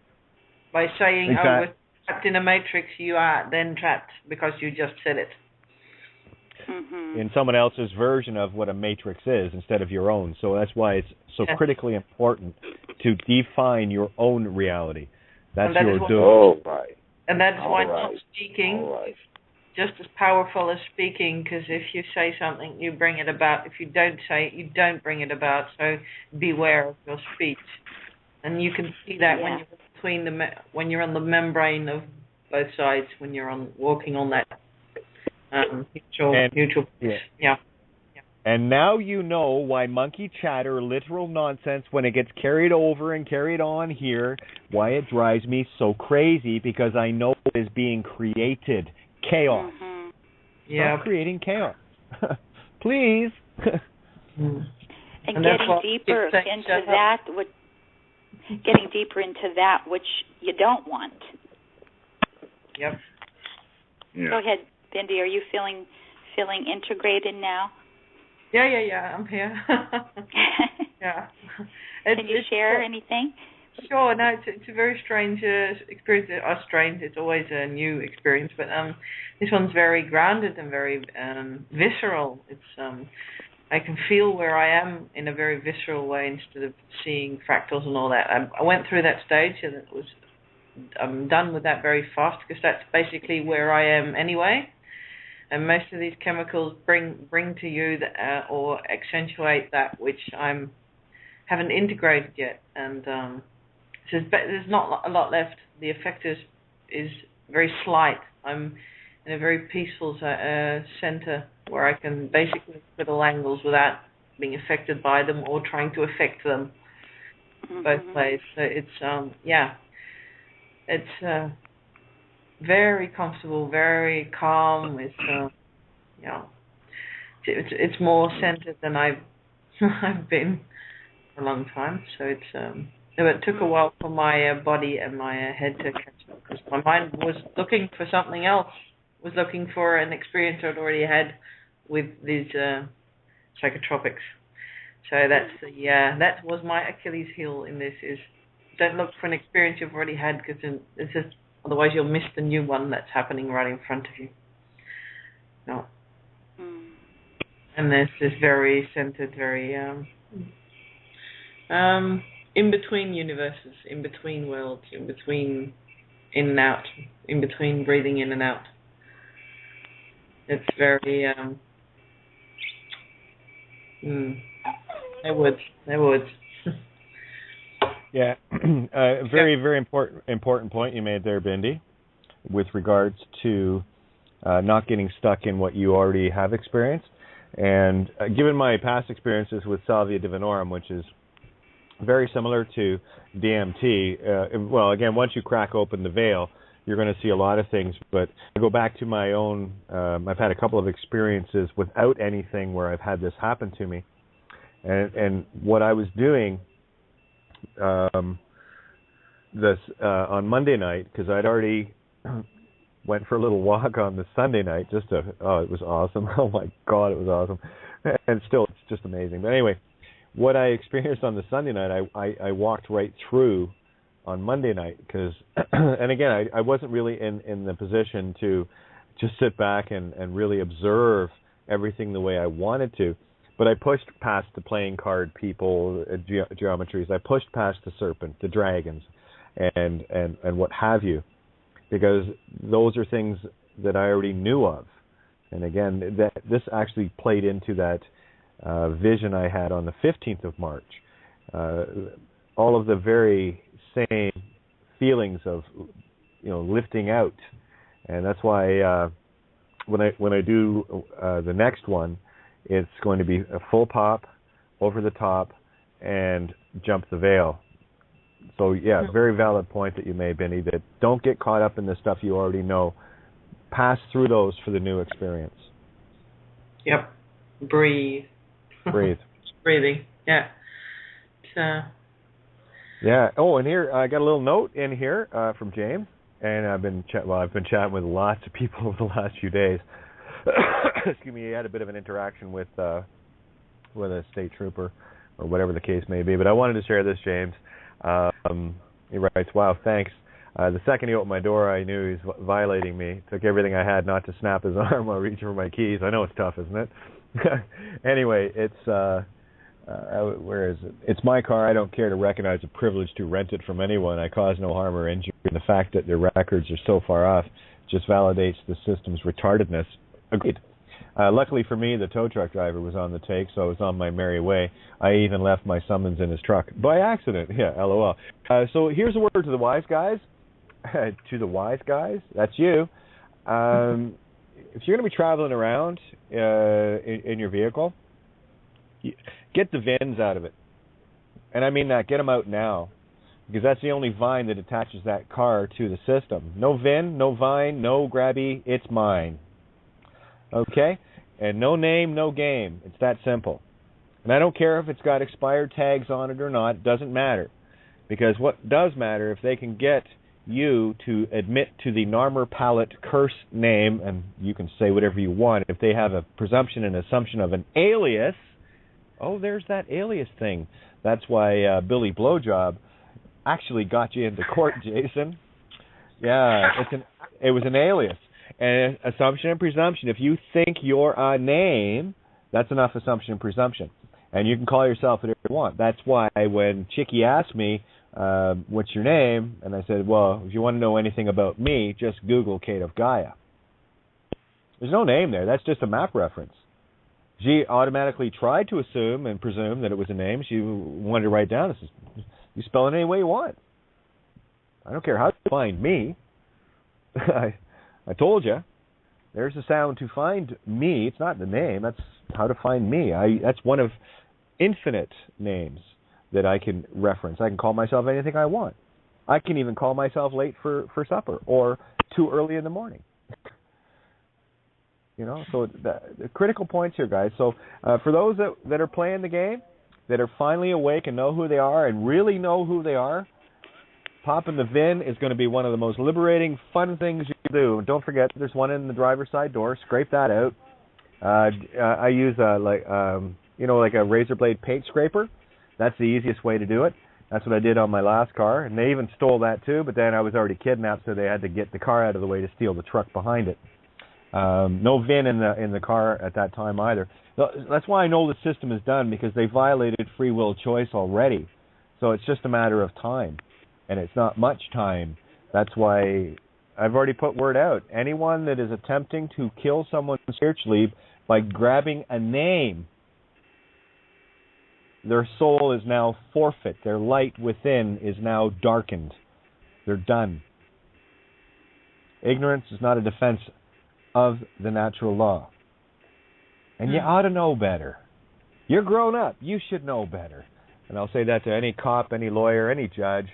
By saying, we're trapped in a matrix, you are then trapped because you just said it. In someone else's version of what a matrix is instead of your own. So that's why it's so critically important to define your own reality. That's your doing. And that's why not speaking just as powerful as speaking, because if you say something, you bring it about. If you don't say it, you don't bring it about. So beware of your speech. And you can see that when you're when you're on the membrane of both sides, when you're walking on that neutral. Yeah. And now you know why monkey chatter, literal nonsense, when it gets carried over and carried on here, why it drives me so crazy, because I know it is being created. Chaos. Stop creating chaos. Please. And And getting deeper into that, which you don't want. Yep. Yeah. Go ahead, Bindi. Are you feeling integrated now? Yeah. I'm here. Yeah. Can you share anything? Sure. No, it's a very strange experience. Strange. It's always a new experience, but this one's very grounded and very visceral. It's I can feel where I am in a very visceral way instead of seeing fractals and all that. I went through that stage, and I'm done with that very fast because that's basically where I am anyway. And most of these chemicals bring to you or accentuate that which haven't integrated yet, and so there's not a lot left. The effect is very slight. I'm in a very peaceful center where I can basically look at all angles without being affected by them or trying to affect them both ways. So it's it's very comfortable, very calm. It's more centered than I've been for a long time. So it took a while for my body and my head to catch up because my mind was looking for something else. Was looking for an experience I'd already had with these psychotropics. So that was my Achilles heel in this: is don't look for an experience you've already had because it's just otherwise you'll miss the new one that's happening right in front of you. No. And this is very centered, very in between universes, in between worlds, in between in and out, in between breathing in and out. It's very I would. Yeah, very, very important point you made there, Bindi, with regards to not getting stuck in what you already have experienced. And given my past experiences with Salvia Divinorum, which is very similar to DMT, well, again, once you crack open the veil, you're going to see a lot of things. But I go back to my own, I've had a couple of experiences without anything where I've had this happen to me. And what I was doing on Monday night, because I'd already went for a little walk on the Sunday night, it was awesome. Oh my God, it was awesome. And still, it's just amazing. But anyway, what I experienced on the Sunday night, I walked right through on Monday night because, and again, I wasn't really in the position to just sit back and really observe everything the way I wanted to. But I pushed past the playing card people, geometries. I pushed past the serpent, the dragons, and what have you, because those are things that I already knew of. And again, this actually played into that vision I had on the 15th of March. All of the very same feelings of, lifting out, and that's why when I do the next one, it's going to be a full pop, over the top, and jump the veil. So yeah, very valid point that you made, Benny. That don't get caught up in the stuff you already know. Pass through those for the new experience. Yep. Breathe. Breathing. Yeah. Yeah. Oh, and here I got a little note in here from James, and I've been chatting with lots of people over the last few days. Excuse me. He had a bit of an interaction with a state trooper or whatever the case may be. But I wanted to share this, James. He writes, "Wow, thanks. The second he opened my door, I knew he was violating me. Took everything I had not to snap his arm while reaching for my keys." I know it's tough, isn't it? Anyway, it's where is it? It's my car. I don't care to recognize a privilege to rent it from anyone. I cause no harm or injury. The fact that their records are so far off just validates the system's retardedness. Agreed. Luckily for me, the tow truck driver was on the take, so I was on my merry way. I even left my summons in his truck by accident. Yeah, LOL. So here's a word to the wise guys. To the wise guys, that's you. If you're going to be traveling around in your vehicle, get the VINs out of it. And I mean that. Get them out now, because that's the only vine that attaches that car to the system. No VIN, no vine, no grabby. It's mine. Okay? And no name, no game. It's that simple. And I don't care if it's got expired tags on it or not. It doesn't matter. Because what does matter, if they can get you to admit to the Narmer Palette curse name, and you can say whatever you want, if they have a presumption and assumption of an alias, oh, there's that alias thing. That's why Billy Blowjob actually got you into court, Jason. Yeah, it was an alias. And assumption and presumption, if you think you're a name, that's enough assumption and presumption. And you can call yourself whatever you want. That's why when Chicky asked me, what's your name? And I said, well, if you want to know anything about me, just Google Kate of Gaia. There's no name there. That's just a map reference. She automatically tried to assume and presume that it was a name. She wanted to write down, you spell it any way you want. I don't care how you find me. I told you. There's a sound to find me. It's not the name. That's how to find me. That's one of infinite names that I can reference. I can call myself anything I want. I can even call myself late for supper or too early in the morning. You know, so the critical points here, guys. So for those that are playing the game, that are finally awake and know who they are and really know who they are, popping the VIN is going to be one of the most liberating, fun things you can do. Don't forget, there's one in the driver's side door. Scrape that out. I use like a razor blade paint scraper. That's the easiest way to do it. That's what I did on my last car, and they even stole that too. But then I was already kidnapped, so they had to get the car out of the way to steal the truck behind it. No VIN in the car at that time either. That's why I know the system is done, because they violated free will choice already. So it's just a matter of time, and it's not much time. That's why I've already put word out. Anyone that is attempting to kill someone spiritually by grabbing a name, their soul is now forfeit. Their light within is now darkened. They're done. Ignorance is not a defense of the natural law. And you ought to know better. You're grown up. You should know better. And I'll say that to any cop, any lawyer, any judge,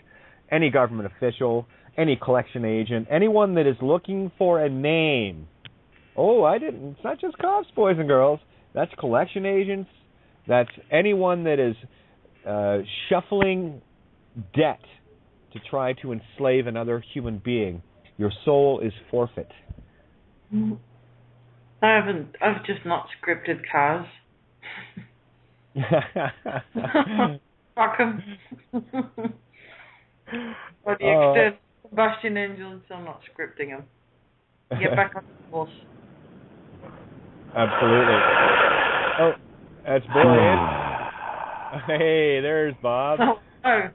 any government official, any collection agent, anyone that is looking for a name. It's not just cops, boys and girls. That's collection agents. That's anyone that is shuffling debt to try to enslave another human being. Your soul is forfeit. I've just not scripted cars. Fuck them. Or the external combustion engines, I'm not scripting them. Get back on the horse. Absolutely. Oh, that's Borian. Hey, there's Bob. Oh.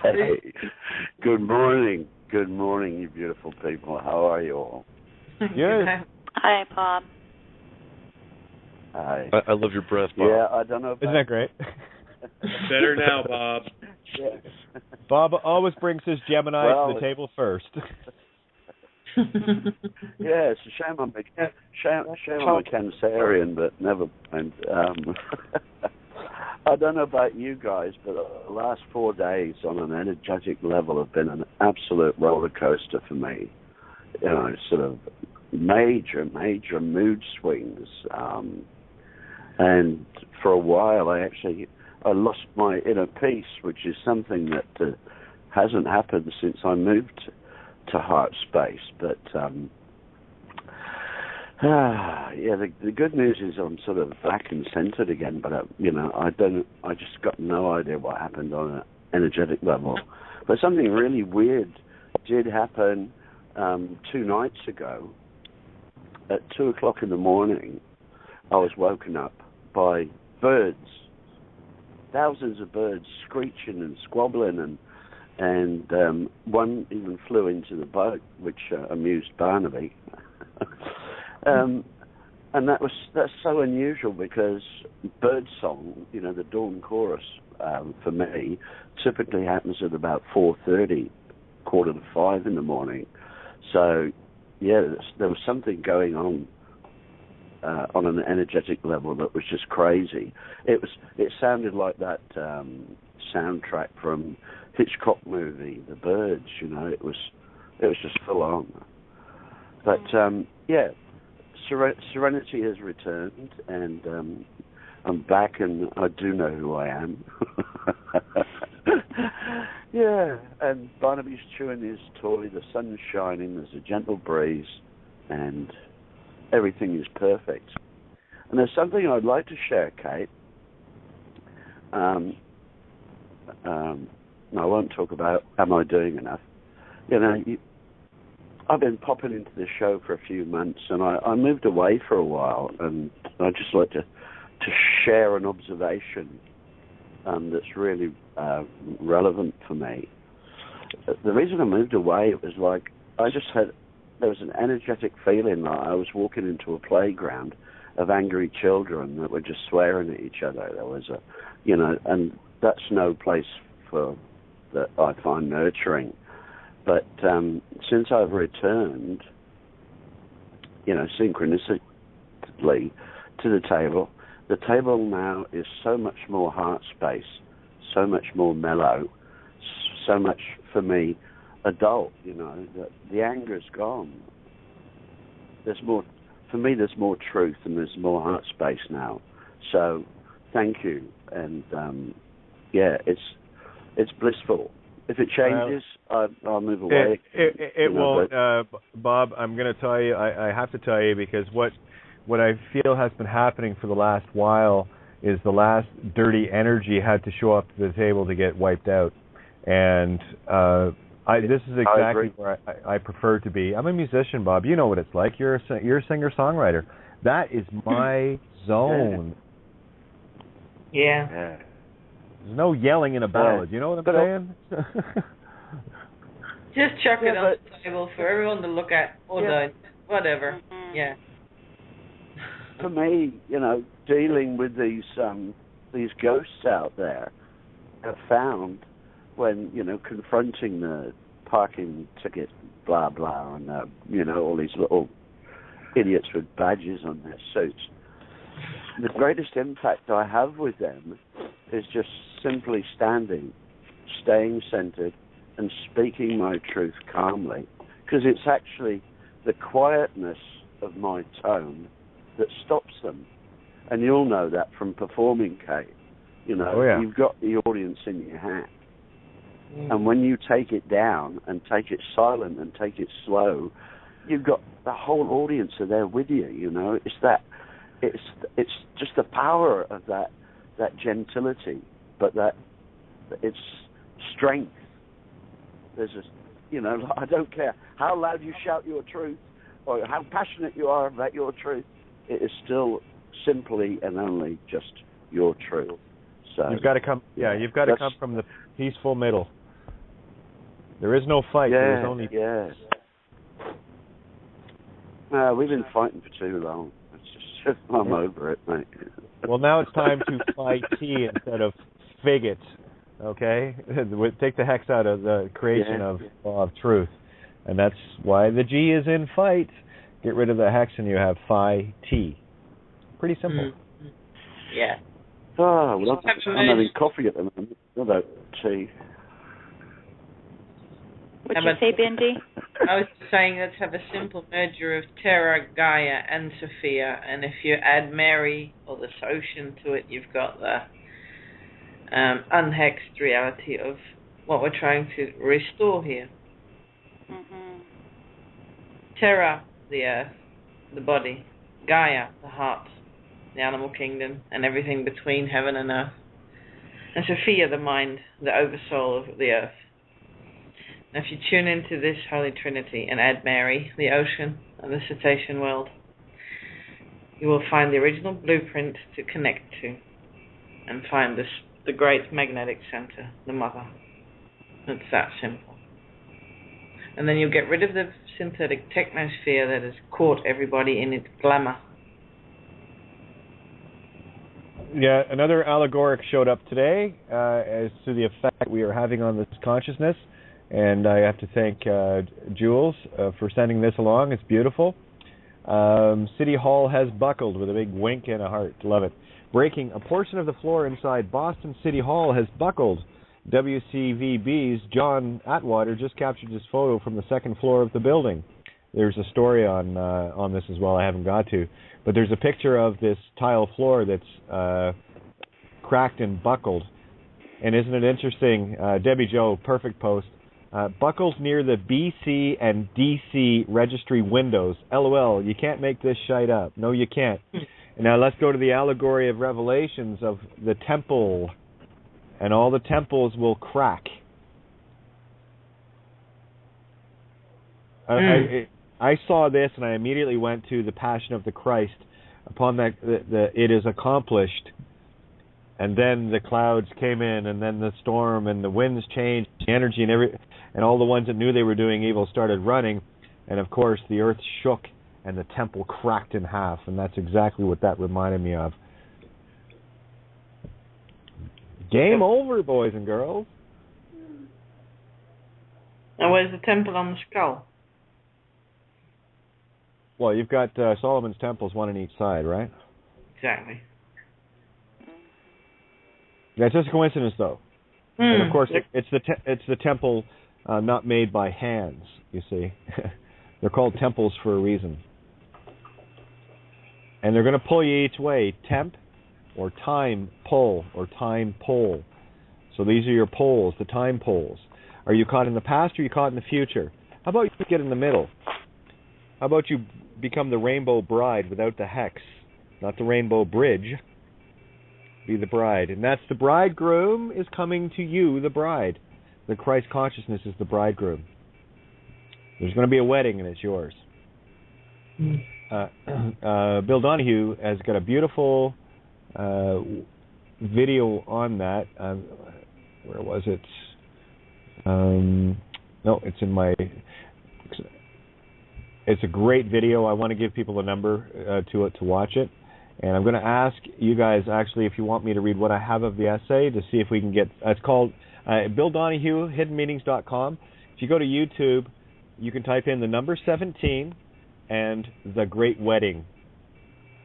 Hey, good morning. Good morning, you beautiful people. How are you all? Good. Hi, Bob. Hi. I love your breath, Bob. Yeah, I don't know. Isn't that great? Better now, Bob. Yeah. Bob always brings his Gemini to the table first. Yeah, it's a shame I'm a Cancerian, but never mind. I don't know about you guys, but the last 4 days on an energetic level have been an absolute roller coaster for me. You know, sort of major mood swings. And for a while, I lost my inner peace, which is something that hasn't happened since I moved to heart space. But the good news is I'm sort of back and centered again. But I just got no idea what happened on an energetic level. But something really weird did happen 2 nights ago. At 2:00 in the morning, I was woken up by birds, thousands of birds screeching and squabbling, and one even flew into the boat, which amused Barnaby. And that's so unusual, because bird song, the dawn chorus, for me, typically happens at about 4:30, 4:45 in the morning. So, yeah, there was something going on an energetic level that was just crazy. It sounded like that soundtrack from Hitchcock movie, The Birds. It was just full on. But serenity has returned, and I'm back, and I do know who I am. Yeah, and Barnaby's chewing his toy, the sun's shining, there's a gentle breeze, and everything is perfect. And there's something I'd like to share, Kate. I won't talk about am I doing enough. You know, I've been popping into the show for a few months, and I moved away for a while, and I'd just like to share an observation that's really relevant for me. The reason I moved away, it was like there was an energetic feeling like I was walking into a playground of angry children that were just swearing at each other. There was and that's no place that I find nurturing. But since I've returned, synchronistically to the table now is so much more heart space, so much more mellow, so much, for me, adult, the anger's gone. There's more, for me, there's more truth and there's more heart space now. So, thank you. And, it's blissful. If it changes, I'll move away. It won't, Bob. I'm going to tell you. I have to tell you, because what I feel has been happening for the last while is the last dirty energy had to show up to the table to get wiped out, and this is exactly where I prefer to be. I'm a musician, Bob. You know what it's like. You're a singer-songwriter. That is my zone. Yeah. There's no yelling in a ballad. You know what I'm saying? Just chuck it on the table for everyone to look at, or whatever. Mm-hmm. Yeah. For me, dealing with these ghosts out there, I've found when confronting the parking ticket, blah blah, and all these little idiots with badges on their suits. The greatest impact I have with them is just simply standing, staying centered, and speaking my truth calmly, because it's actually the quietness of my tone that stops them. And you'll know that from performing, Kate. You've got the audience in your hand. And when you take it down and take it silent and take it slow, you've got the whole audience are there with you. It's just the power of that gentility, but that it's strength. There's I don't care how loud you shout your truth or how passionate you are about your truth. It is still simply and only just your truth. So you've got to come. Yeah, you've got to come from the peaceful middle. There is no fight. Yeah, there is only. Yeah. We've been fighting for too long. I'm over it, mate. Well, now it's time to fight tea instead of figgot. Okay, take the hex out of the creation of truth, and that's why the G is in fight. Get rid of the hex, and you have phi T. Pretty simple. Mm-hmm. Yeah. Oh, well, I'm having coffee at the moment. What about tea? What'd you say, Bindi? I was saying let's have a simple merger of Terra, Gaia, and Sophia, and if you add Mary or the ocean to it, you've got the unhexed reality of what we're trying to restore here. Mm-hmm. Terra, the earth, the body. Gaia, the heart, the animal kingdom, and everything between heaven and earth. And Sophia, the mind, the oversoul of the earth. Now, if you tune into this Holy Trinity and add Mary, the ocean, and the cetacean world, you will find the original blueprint to connect to and find the great magnetic center, the mother. It's that simple. And then you'll get rid of the synthetic technosphere that has caught everybody in its glamour. Yeah, another allegoric showed up today as to the effect we are having on this consciousness. And I have to thank Jules for sending this along. It's beautiful. City Hall has buckled with a big wink and a heart. Love it. Breaking, a portion of the floor inside Boston City Hall has buckled. WCVB's John Atwater just captured this photo from the second floor of the building. there's a story on this as well. I haven't got to, but there's a picture of this tile floor that's cracked and buckled. And isn't it interesting? Debbie Joe, perfect post. Buckles near the BC and DC registry windows. LOL, you can't make this shite up. No, you can't. Now let's go to the allegory of Revelations of the temple. And all the temples will crack. I saw this and I immediately went to the Passion of the Christ. Upon that, it is accomplished. And then the clouds came in, and then the storm, and the winds changed, the energy, and all the ones that knew they were doing evil started running. And of course, the earth shook, and the temple cracked in half. And that's exactly what that reminded me of. Game over, boys and girls. Now, where's the temple on the skull? Well, you've got Solomon's temples, one on each side, right? Exactly. Yeah, it's just a coincidence, though. And of course, it's the temple not made by hands. You see, they're called temples for a reason, and they're going to pull you each way: temp, or time pull, or time pole. So these are your poles, the time poles. Are you caught in the past, or are you caught in the future? How about you get in the middle? How about you become the rainbow bride without the hex, not the rainbow bridge? Be the bride. And that's the bridegroom is coming to you, the bride. The Christ consciousness is the bridegroom. There's going to be a wedding and it's yours. Bill Donahue has got a beautiful video on that. Where was it? No, it's in my... It's a great video. I want to give people a number to watch it. And I'm going to ask you guys, actually, if you want me to read what I have of the essay to see if we can get... It's called Bill Donahue, hiddenmeanings.com. If you go to YouTube, you can type in the number 17 and The Great Wedding.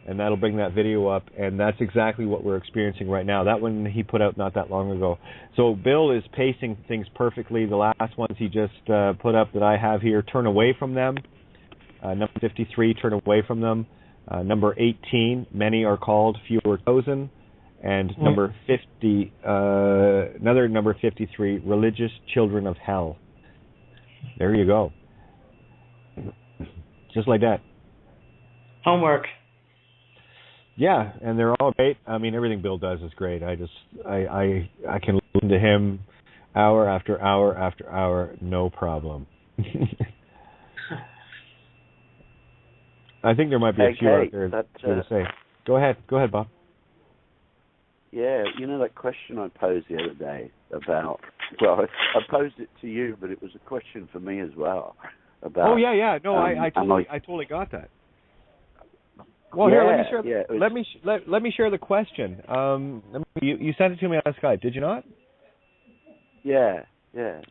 And that'll bring that video up. And that's exactly what we're experiencing right now. That one he put out not that long ago. So Bill is pacing things perfectly. The last ones he just put up that I have here, Turn Away From Them. Number 53, Turn Away From Them. Number 18, Many Are Called, Few Are Chosen. And number 50, another number 53, Religious Children of Hell. There you go. Just like that. Homework. Yeah, and they're all great. I mean, everything Bill does is great. I can listen to him hour after hour after hour, no problem. I think there might be a few out there to say. Go ahead, Bob. Yeah, you know that question I posed the other day about... Well, I posed it to you, but it was a question for me as well. About, oh yeah. No, I totally got that. Well, yeah, here, let me share the question. You sent it to me on Skype, did you not? Yeah.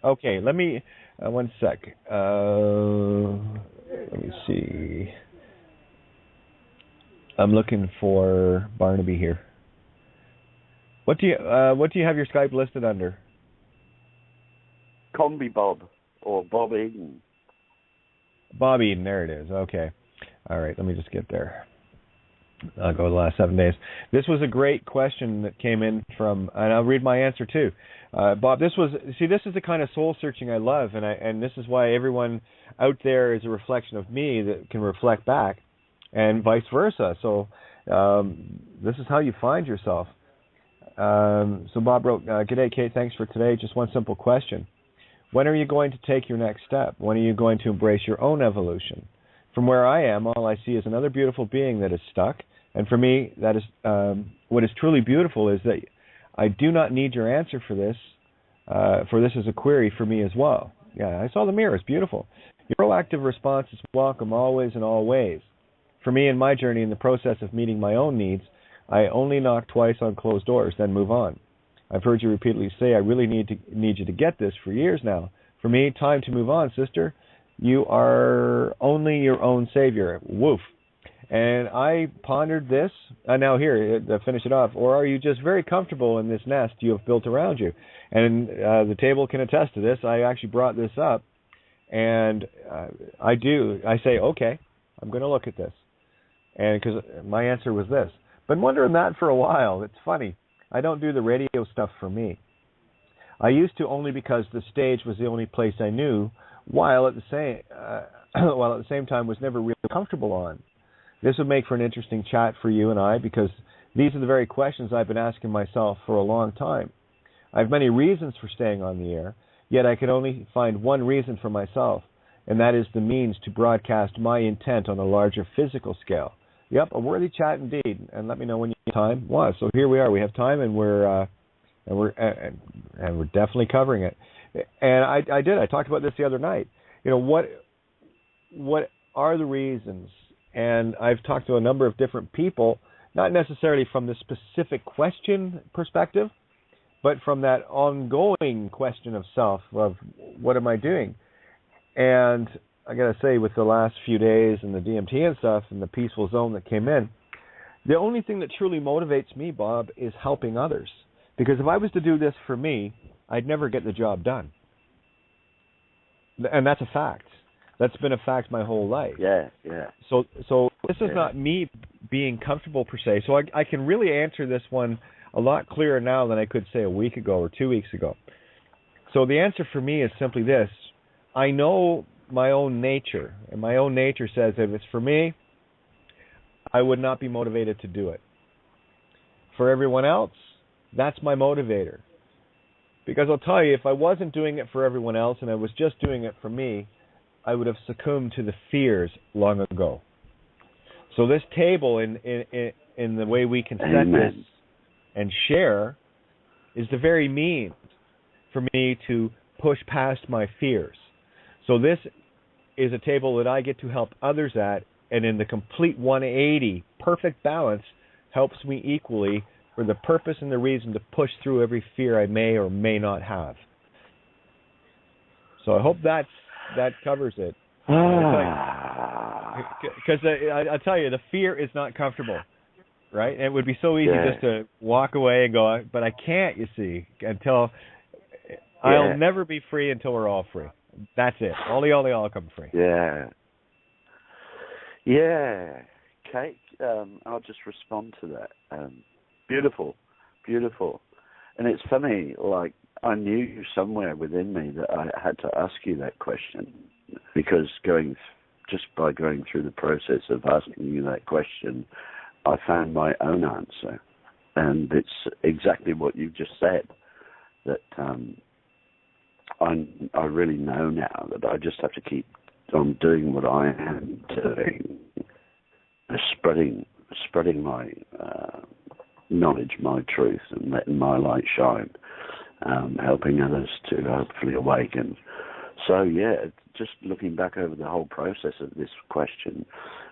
Okay, let me one sec. Let me see. I'm looking for Barnaby here. What do you have your Skype listed under? Combi Bob or Bob Eden. Bob Eden, there it is. Okay. All right, let me just get there. I'll go the last 7 days. This was a great question that came in from, and I'll read my answer too. Bob, this is the kind of soul searching I love, and this is why everyone out there is a reflection of me that can reflect back, and vice versa. So this is how you find yourself. So Bob wrote, "G'day, Kate. Thanks for today. Just one simple question: when are you going to take your next step? When are you going to embrace your own evolution? From where I am, all I see is another beautiful being that is stuck. And for me, that is what is truly beautiful is that I do not need your answer for this is a query for me as well." Yeah, I saw the mirror. It's beautiful. "Your proactive response is welcome always and all ways. For me in my journey in the process of meeting my own needs, I only knock twice on closed doors, then move on. I've heard you repeatedly say I really need you to get this for years now. For me, time to move on, sister. You are only your own savior." Woof. And I pondered this. Now here, to finish it off. "Or are you just very comfortable in this nest you have built around you?" And the table can attest to this. I actually brought this up. And I say, okay, I'm going to look at this. And because my answer was this. Been wondering that for a while. It's funny. I don't do the radio stuff for me. I used to only because the stage was the only place I knew, while at the same time was never really comfortable on. This would make for an interesting chat for you and I, because these are the very questions I've been asking myself for a long time. I have many reasons for staying on the air, yet I can only find one reason for myself, and that is the means to broadcast my intent on a larger physical scale. Yep, a worthy chat indeed, and let me know when you have time. Wow, so here we are. We have time, and we're definitely covering it. And I talked about this the other night. You know, what are the reasons? And I've talked to a number of different people, not necessarily from the specific question perspective, but from that ongoing question of self, of what am I doing? And I got to say, with the last few days and the DMT and stuff and the peaceful zone that came in, the only thing that truly motivates me, Bob, is helping others. Because if I was to do this for me, I'd never get the job done. And that's a fact. That's been a fact my whole life. Yeah. So this is not me being comfortable per se. So I can really answer this one a lot clearer now than I could say a week ago or 2 weeks ago. So the answer for me is simply this. I know my own nature, and my own nature says that if it's for me, I would not be motivated to do it. For everyone else, that's my motivator. Because I'll tell you, if I wasn't doing it for everyone else and I was just doing it for me, I would have succumbed to the fears long ago. So this table, in the way we can set this and share, is the very means for me to push past my fears. So this is a table that I get to help others at, and in the complete 180, perfect balance, helps me equally for the purpose and the reason to push through every fear I may or may not have. So I hope that covers it. Because I tell you, the fear is not comfortable, right? And it would be so easy just to walk away and go, but I can't, you see, until I'll never be free until we're all free. That's it. All come free. Yeah. Kate, I'll just respond to that. Beautiful. And it's funny, like, I knew somewhere within me that I had to ask you that question, because just by going through the process of asking you that question, I found my own answer. And it's exactly what you just said, that I really know now that I just have to keep on doing what I am doing, spreading my knowledge, my truth, and letting my light shine, helping others to hopefully awaken. So just looking back over the whole process of this question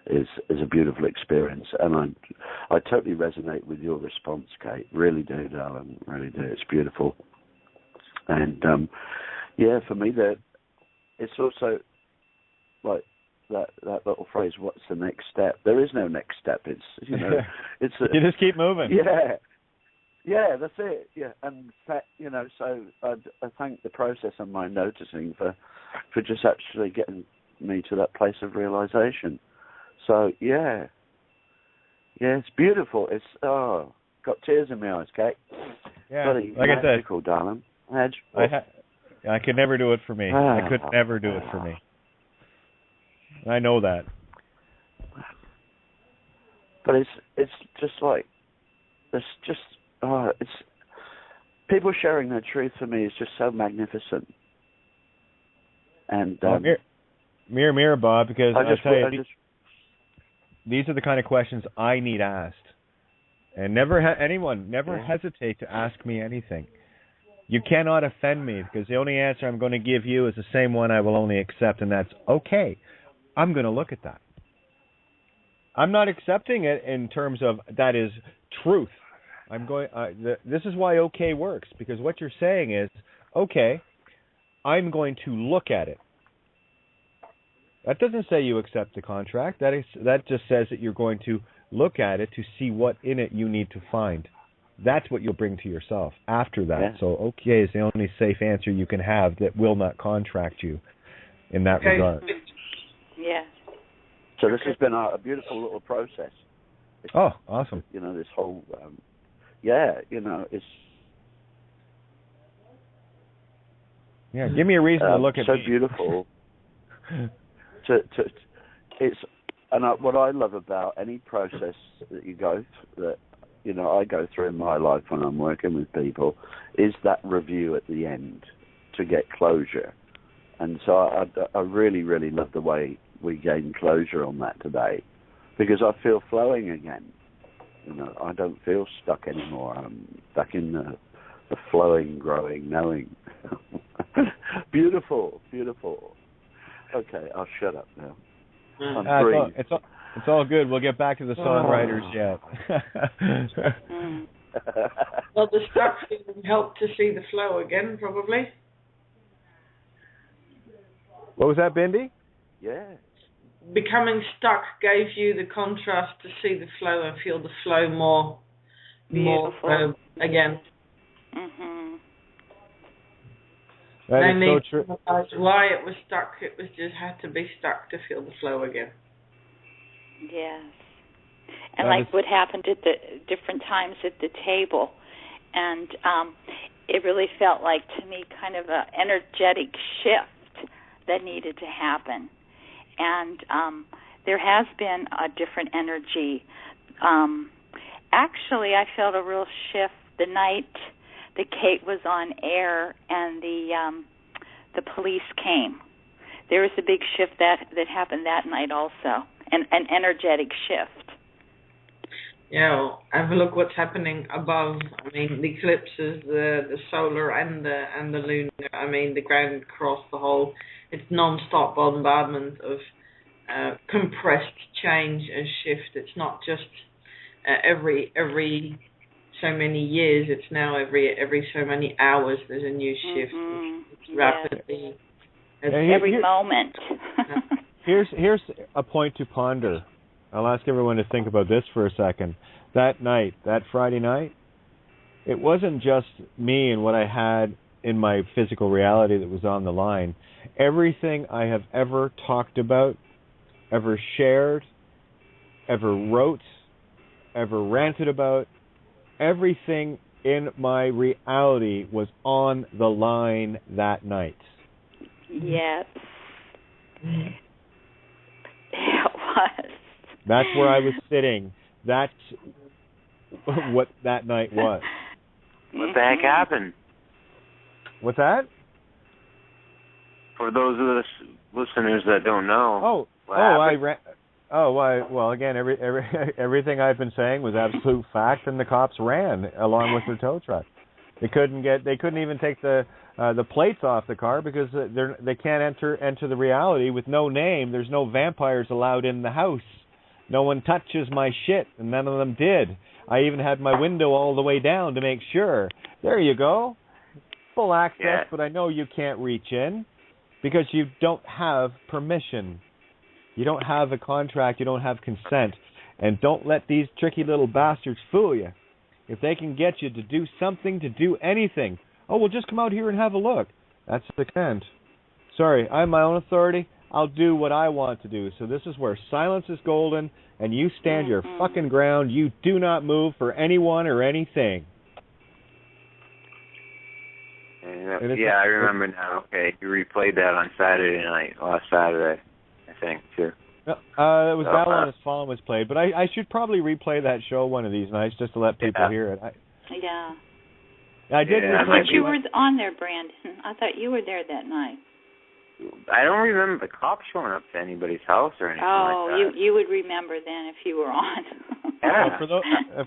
is a beautiful experience, and I totally resonate with your response, Kate. Really do, darling. Really do. It's beautiful. And for me, that it's also like that little phrase, what's the next step? There is no next step. It's you just keep moving. Yeah, that's it. Yeah, and so I thank the process and my noticing for just actually getting me to that place of realization. So it's beautiful. It's got tears in my eyes, Kate. Yeah, bloody like magical, I said, darling. I could never do it for me. I could never do it for me. I know that. But it's just like it's people sharing their truth for me is just so magnificent. And mirror, Bob, because these are the kind of questions I need asked, and never hesitate to ask me anything. You cannot offend me, because the only answer I'm going to give you is the same one I will only accept, and that's okay. I'm going to look at that. I'm not accepting it in terms of that is truth. This is why okay works, because what you're saying is, okay, I'm going to look at it. That doesn't say you accept the contract. That just says that you're going to look at it to see what in it you need to find. That's what you'll bring to yourself after that. Yeah. So okay is the only safe answer you can have that will not contract you. in that regard. Yeah. So this has been a beautiful little process. Oh, awesome. You know, this whole, it's... Yeah, give me a reason to look at so me. Beautiful. What I love about any process that you go that I go through in my life when I'm working with people is that review at the end to get closure. And so I really, really love the way we gain closure on that today, because I feel flowing again. I don't feel stuck anymore. I'm back in the flowing, growing, knowing. Beautiful, beautiful. Okay, I'll shut up now. It's all good. We'll get back to the songwriters yet. Well, the stuck feeling helped to see the flow again, probably. What was that, Bindi? Yeah. Becoming stuck gave you the contrast to see the flow and feel the flow more again. Mhm. That is so true. Why it was stuck. It was just had to be stuck to feel the flow again. Yes. And what happened at the different times at the table. And it really felt like, to me, kind of an energetic shift that needed to happen. And there has been a different energy. Actually, I felt a real shift the night that Kate was on air and the police came. There was a big shift that happened that night also, an energetic shift. Yeah, well, have a look what's happening above. I mean, the eclipses, the solar and the lunar. I mean, the ground cross, the whole. It's non-stop bombardment of compressed change and shift. It's not just every so many years. It's now every so many hours there's a new shift. Mm-hmm. It's rapidly. Every moment. Here's a point to ponder. I'll ask everyone to think about this for a second. That night, that Friday night, it wasn't just me and what I had in my physical reality that was on the line. Everything I have ever talked about, ever shared, ever wrote, ever ranted about, everything in my reality was on the line that night. Yes. It was. That's where I was sitting. That's what that night was. What the heck happened? What's that? For those of us listeners that don't know. Well, again, everything I've been saying was absolute fact, and the cops ran along with their tow truck. They couldn't even take the plates off the car because they can't enter the reality with no name. There's no vampires allowed in the house. No one touches my shit, and none of them did. I even had my window all the way down to make sure. There you go. Full access, yeah. But I know you can't reach in because you don't have permission. You don't have a contract. You don't have consent. And don't let these tricky little bastards fool you. If they can get you to do something, to do anything, well, just come out here and have a look. That's the end. Sorry, I'm my own authority. I'll do what I want to do. So this is where silence is golden, and you stand your fucking ground. You do not move for anyone or anything. Yeah, I remember now. Okay, you replayed that on Saturday night, last Saturday, I think, too. It was Battle on His Fallen was played, but I should probably replay that show one of these nights just to let people hear it. I did. But you were on there, Brandon. I thought you were there that night. I don't remember the cops showing up to anybody's house or anything like that. You would remember then if you were on. Yeah.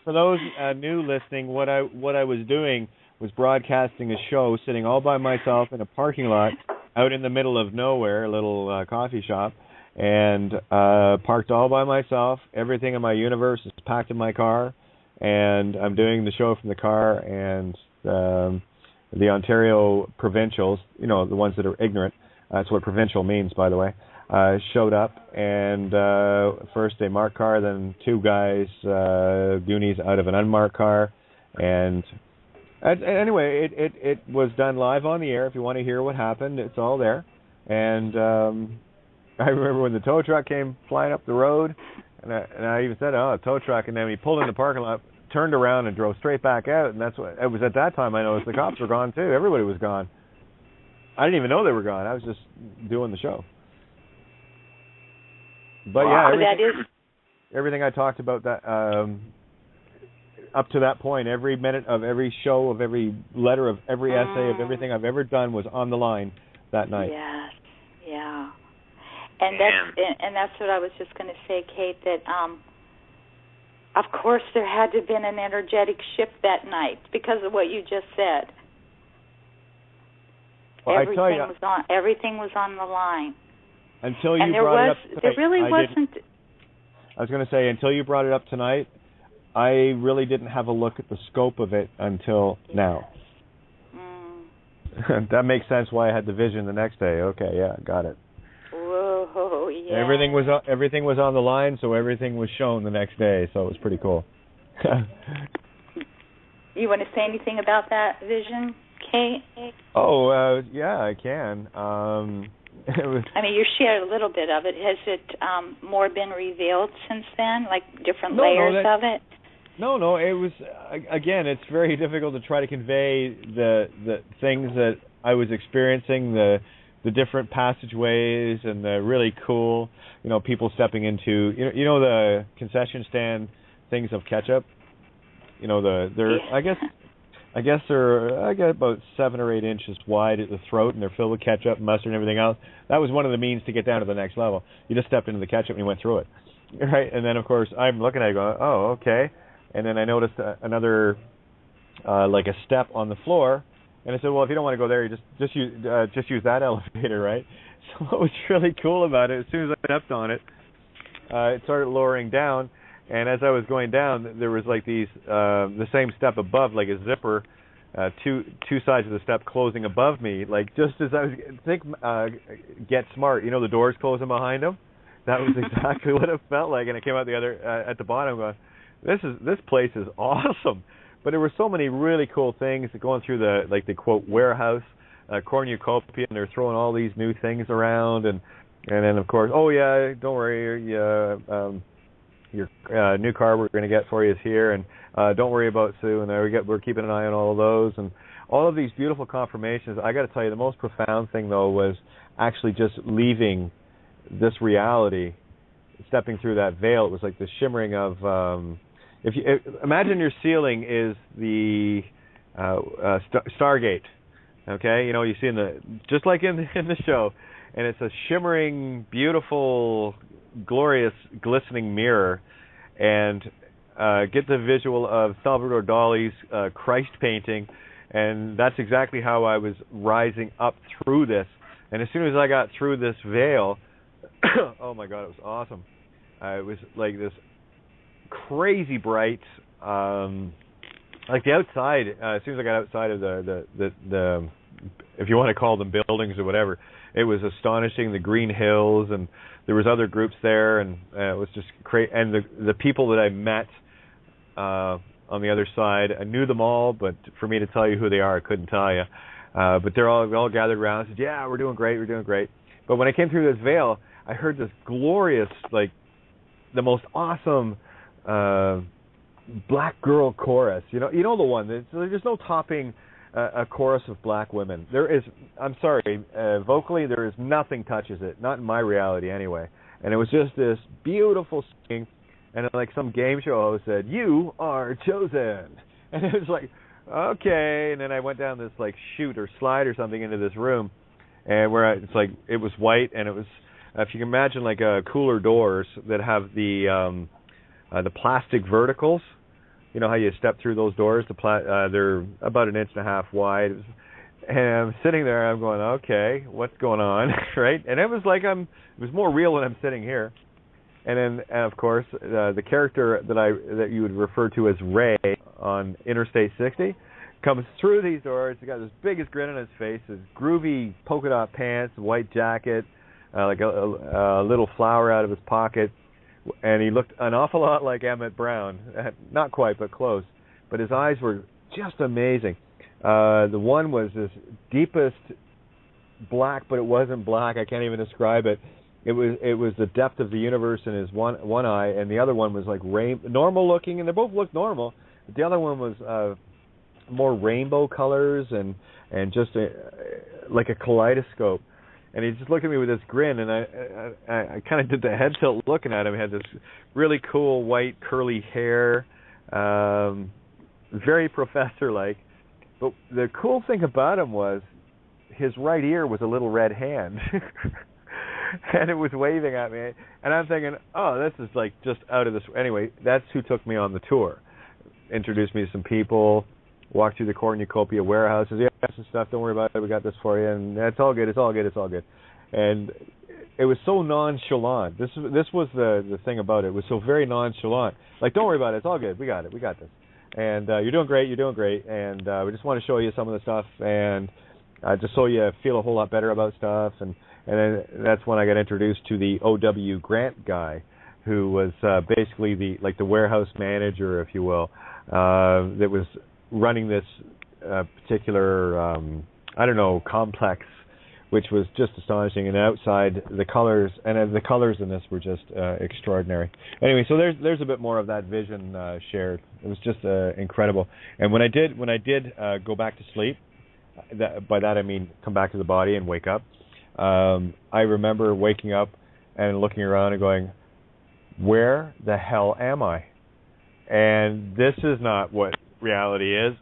For those new listening, what I was doing was broadcasting a show, sitting all by myself in a parking lot out in the middle of nowhere, a little coffee shop, and parked all by myself. Everything in my universe is packed in my car, and I'm doing the show from the car, and the Ontario provincials, the ones that are ignorant, that's what provincial means, by the way, showed up, and first a marked car, then two guys, Goonies, out of an unmarked car, and anyway, it was done live on the air. If you want to hear what happened, it's all there. And I remember when the tow truck came flying up the road, and I even said, "Oh, a tow truck," and then he pulled in the parking lot, turned around, and drove straight back out. And that's what it was at that time. I noticed the cops were gone too. Everybody was gone. I didn't even know they were gone. I was just doing the show. But everything I talked about that up to that point, every minute of every show, of every letter, of every essay, of everything I've ever done was on the line that night. Yes, yeah. And that's what I was just going to say, Kate, that of course there had to have been an energetic shift that night because of what you just said. Well, everything was on the line. Until you brought it up tonight. There really wasn't. I was going to say, until you brought it up tonight, I really didn't have a look at the scope of it until now. That makes sense why I had the vision the next day. Okay, yeah, got it. Whoa, yeah. Everything was on the line, so everything was shown the next day, so it was pretty cool. You want to say anything about that vision, Kate? Oh, yeah, I can. I mean, you shared a little bit of it. Has it more been revealed since then, like different layers of it? No, it was, again, it's very difficult to try to convey the things that I was experiencing, the different passageways and the really cool, people stepping into, the concession stand things of ketchup. I guess they're about 7 or 8 inches wide at the throat, and they're filled with ketchup, mustard, and everything else. That was one of the means to get down to the next level. You just stepped into the ketchup and you went through it, right? And then, of course, I'm looking at it going, oh, okay. And then I noticed another, like a step on the floor, and I said, well, if you don't want to go there, you just use that elevator, right? So what was really cool about it, as soon as I stepped on it, it started lowering down. And as I was going down, there was like these, the same step above, like a zipper, two sides of the step closing above me. Like just as I was, Get Smart, the doors closing behind them. That was exactly what it felt like. And I came out the other, at the bottom going, this place is awesome. But there were so many really cool things going through the quote warehouse, cornucopia, and they're throwing all these new things around. And then of course, oh yeah, don't worry, your new car we're going to get for you is here, and don't worry about Sue, and we're keeping an eye on all of those, and all of these beautiful confirmations. I got to tell you, the most profound thing though was actually just leaving this reality, stepping through that veil. It was like the shimmering of, imagine your ceiling is the Stargate, okay? You see just like in the show, and it's a shimmering, beautiful, glorious, glistening mirror, and get the visual of Salvador Dali's Christ painting, and that's exactly how I was rising up through this. And as soon as I got through this veil, oh my God, it was awesome. It was like this crazy bright, like the outside. As soon as I got outside of the if you want to call them buildings or whatever, it was astonishing. The green hills, and there was other groups there, and it was just crazy. And the people that I met on the other side, I knew them all, but for me to tell you who they are, I couldn't tell you. But we all gathered around and said, yeah, we're doing great. But when I came through this veil, I heard this glorious, like, the most awesome black girl chorus. You know the one. There's no topping a chorus of black women. There is, I'm sorry, vocally there is nothing touches it, not in my reality anyway. And it was just this beautiful singing, and like some game show host said, "You are chosen," and it was like, okay. And then I went down this like chute or slide or something into this room, and it's like it was white, and it was, if you can imagine, like cooler doors that have the plastic verticals. You know how you step through those doors? They're about 1.5 inches wide. And I'm sitting there, I'm going, okay, what's going on, right? And it was like it was more real when I'm sitting here. And then, of course, the character that you would refer to as Ray on Interstate 60 comes through these doors. He's got this biggest grin on his face, his groovy polka dot pants, white jacket, like a little flower out of his pocket. And he looked an awful lot like Emmett Brown. Not quite, but close. But his eyes were just amazing. The one was this deepest black, but it wasn't black. I can't even describe it. It was the depth of the universe in his one eye, and the other one was like normal looking, and they both looked normal. But the other one was more rainbow colors and just like a kaleidoscope. And he just looked at me with this grin, and I kind of did the head tilt looking at him. He had this really cool white curly hair, very professor-like. But the cool thing about him was his right ear was a little red hand. And it was waving at me. And I'm thinking, oh, this is like just out of this. Anyway, that's who took me on the tour. Introduced me to some people, walked through the cornucopia warehouses. Yeah, some stuff, don't worry about it. We got this for you. And it's all good. It's all good. It's all good. And it was so nonchalant. This was the thing about it. It was so very nonchalant. Like, don't worry about it. It's all good. We got it. We got this. And you're doing great. You're doing great. And we just want to show you some of the stuff. And just so you feel a whole lot better about stuff. And then that's when I got introduced to the O.W. Grant guy, who was basically the warehouse manager, if you will, that was running this particular complex, which was just astonishing. And outside, the colors in this were just extraordinary. Anyway, so there's a bit more of that vision shared. It was just incredible. And when I did go back to sleep, by that I mean come back to the body and wake up. I remember waking up and looking around and going, where the hell am I? And this is not what reality is.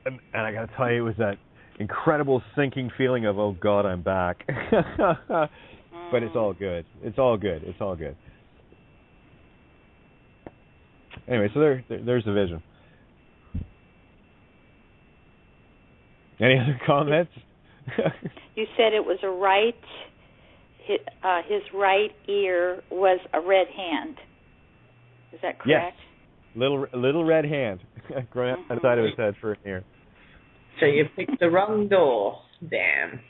And I got to tell you, it was that incredible sinking feeling of, oh, God, I'm back. But it's all good. It's all good. It's all good. Anyway, so there's the vision. Any other comments? You said it was his right ear was a red hand. Is that correct? Yes. Little red hand growing outside of his head for an ear. So you picked the wrong door. Damn.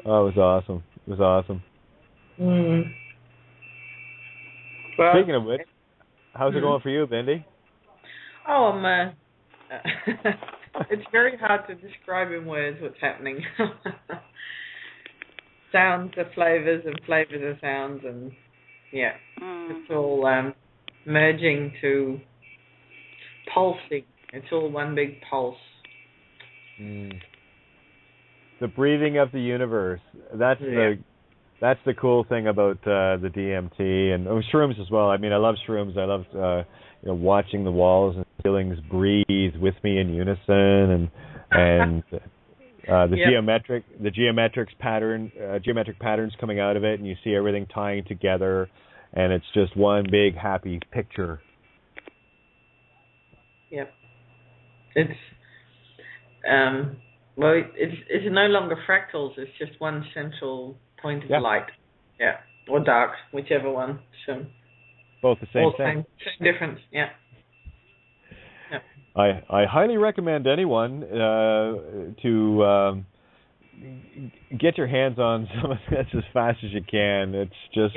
Oh, it was awesome. It was awesome. Well, speaking of which, how's it going for you, Bindi? Oh, man. It's very hard to describe in words what's happening. Sounds are flavors and flavors are sounds, and yeah, it's all merging to pulsing. It's all one big pulse. The breathing of the universe. That's the cool thing about the DMT and shrooms as well. I mean, I love shrooms. I love watching the walls and ceilings breathe with me in unison, and the geometric patterns coming out of it, and you see everything tying together, and it's just one big happy picture. Yep. It's it's no longer fractals. It's just one central point of light. Yeah, or dark, whichever one. So both the same thing. Same difference. Yeah. I highly recommend anyone to get your hands on some of this as fast as you can. It's just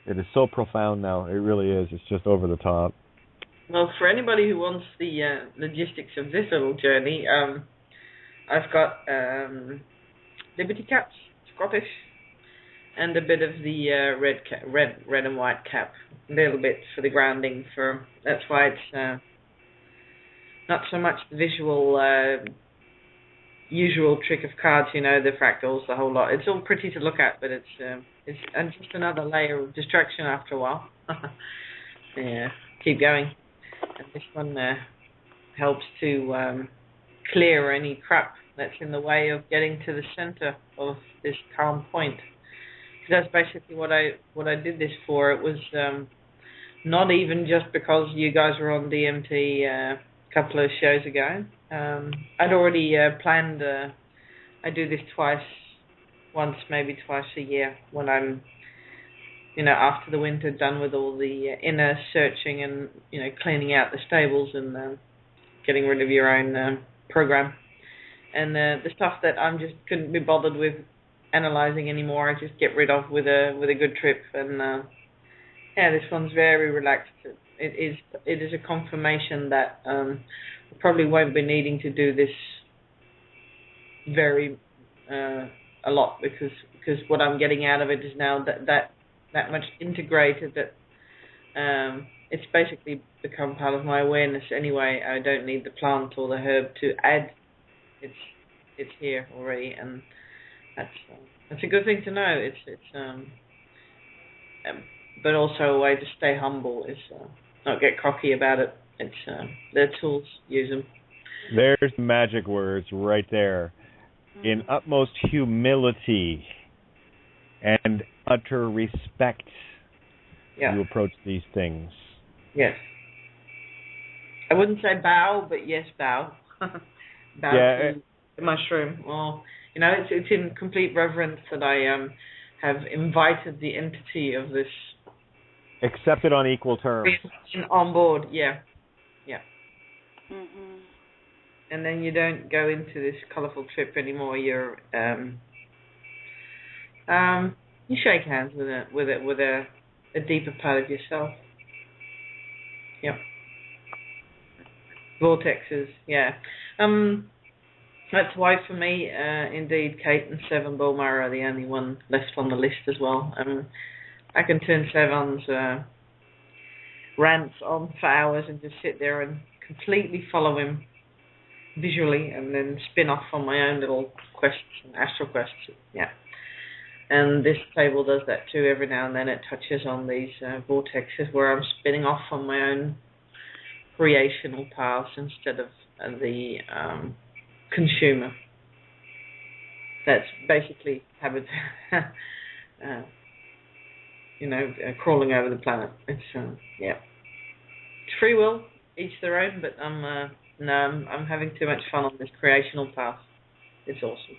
it is so profound now. It really is. It's just over the top. Well, for anybody who wants the logistics of this little journey, I've got Liberty caps, Scottish, and a bit of the red and white cap, a little bit for the grounding. That's why it's not so much the visual usual trick of cards, the fractals, the whole lot. It's all pretty to look at, but it's just another layer of distraction after a while. Yeah, keep going. And this one helps to clear any crap that's in the way of getting to the center of this calm point. That's basically what I did this for. It was not even just because you guys were on DMT a couple of shows ago. I'd already planned. I do this once, maybe twice a year when I'm, after the winter, done with all the inner searching and cleaning out the stables and getting rid of your own program and the stuff that I'm just couldn't be bothered with analyzing anymore. I just get rid of with a good trip, and this one's very relaxed. it is a confirmation that I probably won't be needing to do this very a lot because what I'm getting out of it is now that much integrated that it's basically become part of my awareness anyway. I don't need the plant or the herb to add. It's here already, and that's a good thing to know. But also a way to stay humble is not get cocky about it. It's their tools, use them. There's the magic words right there. In utmost humility and utter respect, you approach these things. Yes. I wouldn't say bow, but yes, bow. Bow to the mushroom. Well, it's in complete reverence that I have invited the entity of this. Accepted on equal terms. On board, yeah. Mm-hmm. And then you don't go into this colourful trip anymore. You're you shake hands with a deeper part of yourself. Yep. Vortexes, yeah. That's why for me, indeed, Kate and Seven Bulmar are the only one left on the list as well. I can turn Seven's rants on for hours and just sit there and completely follow him visually and then spin off on my own little quests and astral quests. Yeah. And this table does that too. Every now and then it touches on these vortexes where I'm spinning off on my own creational paths instead of the consumer. That's basically habit, crawling over the planet. It's it's free will, each their own. But I'm having too much fun on this creational path. It's awesome,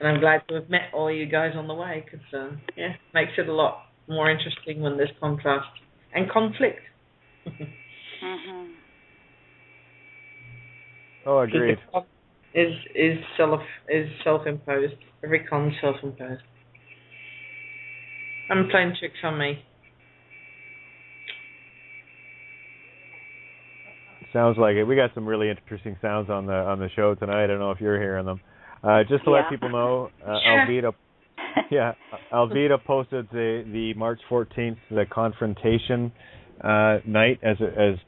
and I'm glad to have met all you guys on the way because makes it a lot more interesting when there's contrast and conflict. Mm-hmm. Oh, agreed. Is self-imposed. Every con is self-imposed. I'm playing tricks on me. Sounds like it. We got some really interesting sounds on the show tonight. I don't know if you're hearing them. Just to let people know, Alvita posted the March 14th, the confrontation night, as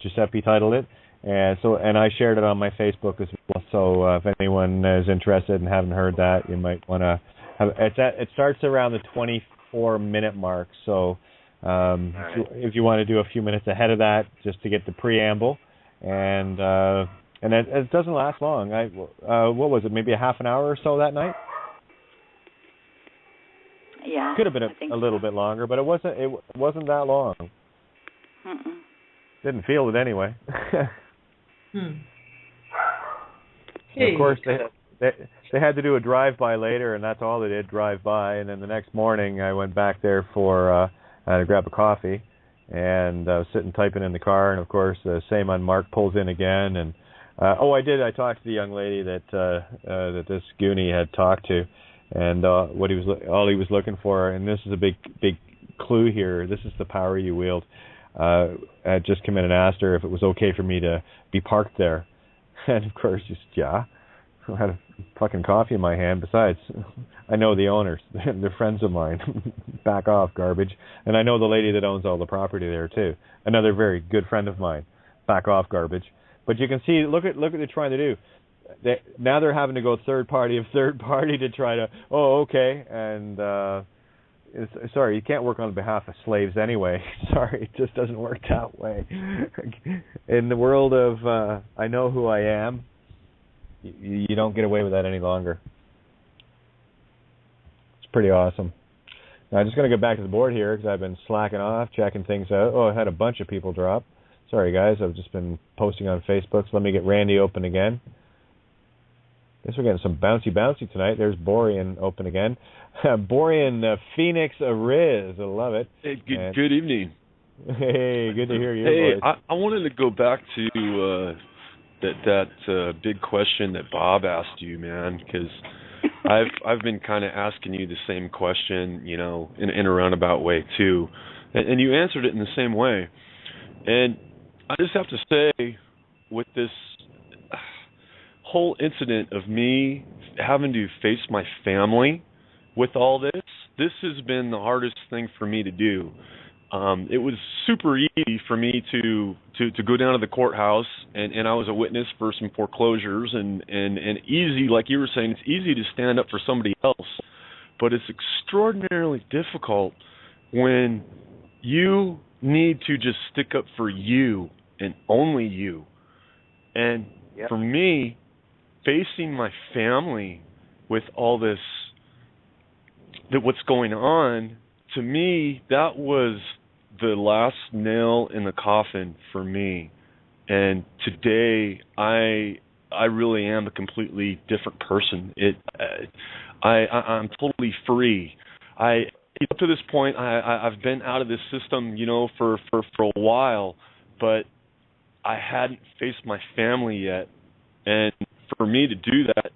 Giuseppe titled it. And I shared it on my Facebook as well. So if anyone is interested and haven't heard that, you might want to have it starts around the 24-minute mark. So if you want to do a few minutes ahead of that, just to get the preamble, and it doesn't last long. What was it? Maybe a half an hour or so that night. Yeah. Could have been a little bit longer, but it wasn't that long. Mm-mm. Didn't feel it anyway. Hey. Of course, they had to do a drive-by later, and that's all they did, drive-by. And then the next morning, I went back there to grab a coffee, and I was sitting typing in the car, and of course, the same unmarked pulls in again. And I talked to the young lady that this Goonie had talked to, and all he was looking for, and this is a big clue here. This is the power you wield. I had just come in and asked her if it was okay for me to be parked there. And of course, I had a fucking coffee in my hand. Besides, I know the owners. They're friends of mine. Back off, garbage. And I know the lady that owns all the property there, too. Another very good friend of mine. Back off, garbage. But you can see, look at what they're trying to do. Now they're having to go third party to try to, okay, and... sorry, you can't work on behalf of slaves anyway. Sorry, it just doesn't work that way. In the world of I know who I am, you don't get away with that any longer. It's pretty awesome. Now, I'm just going to get back to the board here because I've been slacking off, checking things out. I had a bunch of people drop. Sorry, guys. I've just been posting on Facebook. So let me get Randy open again. Guess we're getting some bouncy tonight. There's Borian open again. Borian, Phoenix Ariz. I love it. Hey, good evening. Hey, good to hear you. Hey, boys. I wanted to go back to that big question that Bob asked you, man, because I've been kind of asking you the same question, in a roundabout way too, and you answered it in the same way. And I just have to say, with this whole incident of me having to face my family with all this has been the hardest thing for me to do. It was super easy for me to go down to the courthouse, and I was a witness for some foreclosures, and easy, like you were saying, it's easy to stand up for somebody else, but it's extraordinarily difficult when you need to just stick up for you and only you. And for me, facing my family with all this, that what's going on, to me, that was the last nail in the coffin for me. And today, I really am a completely different person. I'm totally free. Up to this point, I've been out of this system, for a while, but I hadn't faced my family yet, and for me to do that,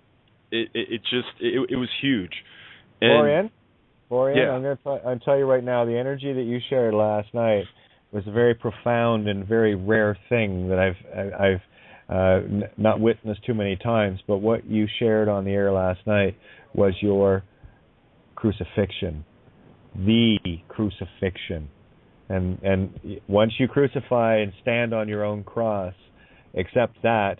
it was huge. And Borian, yeah. I'm going to tell you right now, the energy that you shared last night was a very profound and very rare thing that I've not witnessed too many times. But what you shared on the air last night was your crucifixion, the crucifixion. And once you crucify and stand on your own cross, accept that,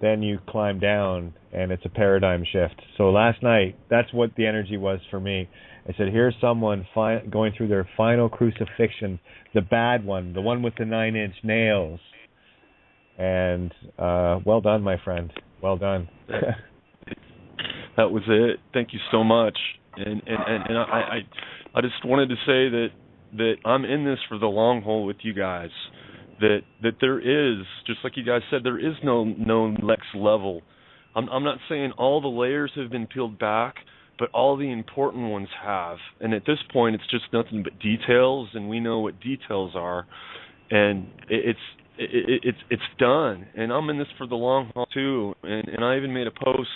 then you climb down, and it's a paradigm shift. So last night, that's what the energy was for me. I said, here's someone going through their final crucifixion, the bad one, the one with the 9-inch nails. And well done, my friend. Well done. That was it. Thank you so much. And I just wanted to say that I'm in this for the long haul with you guys. That there is, just like you guys said, there is no next level. I'm not saying all the layers have been peeled back, but all the important ones have. And at this point, it's just nothing but details, and we know what details are. And it's done. And I'm in this for the long haul too. And I even made a post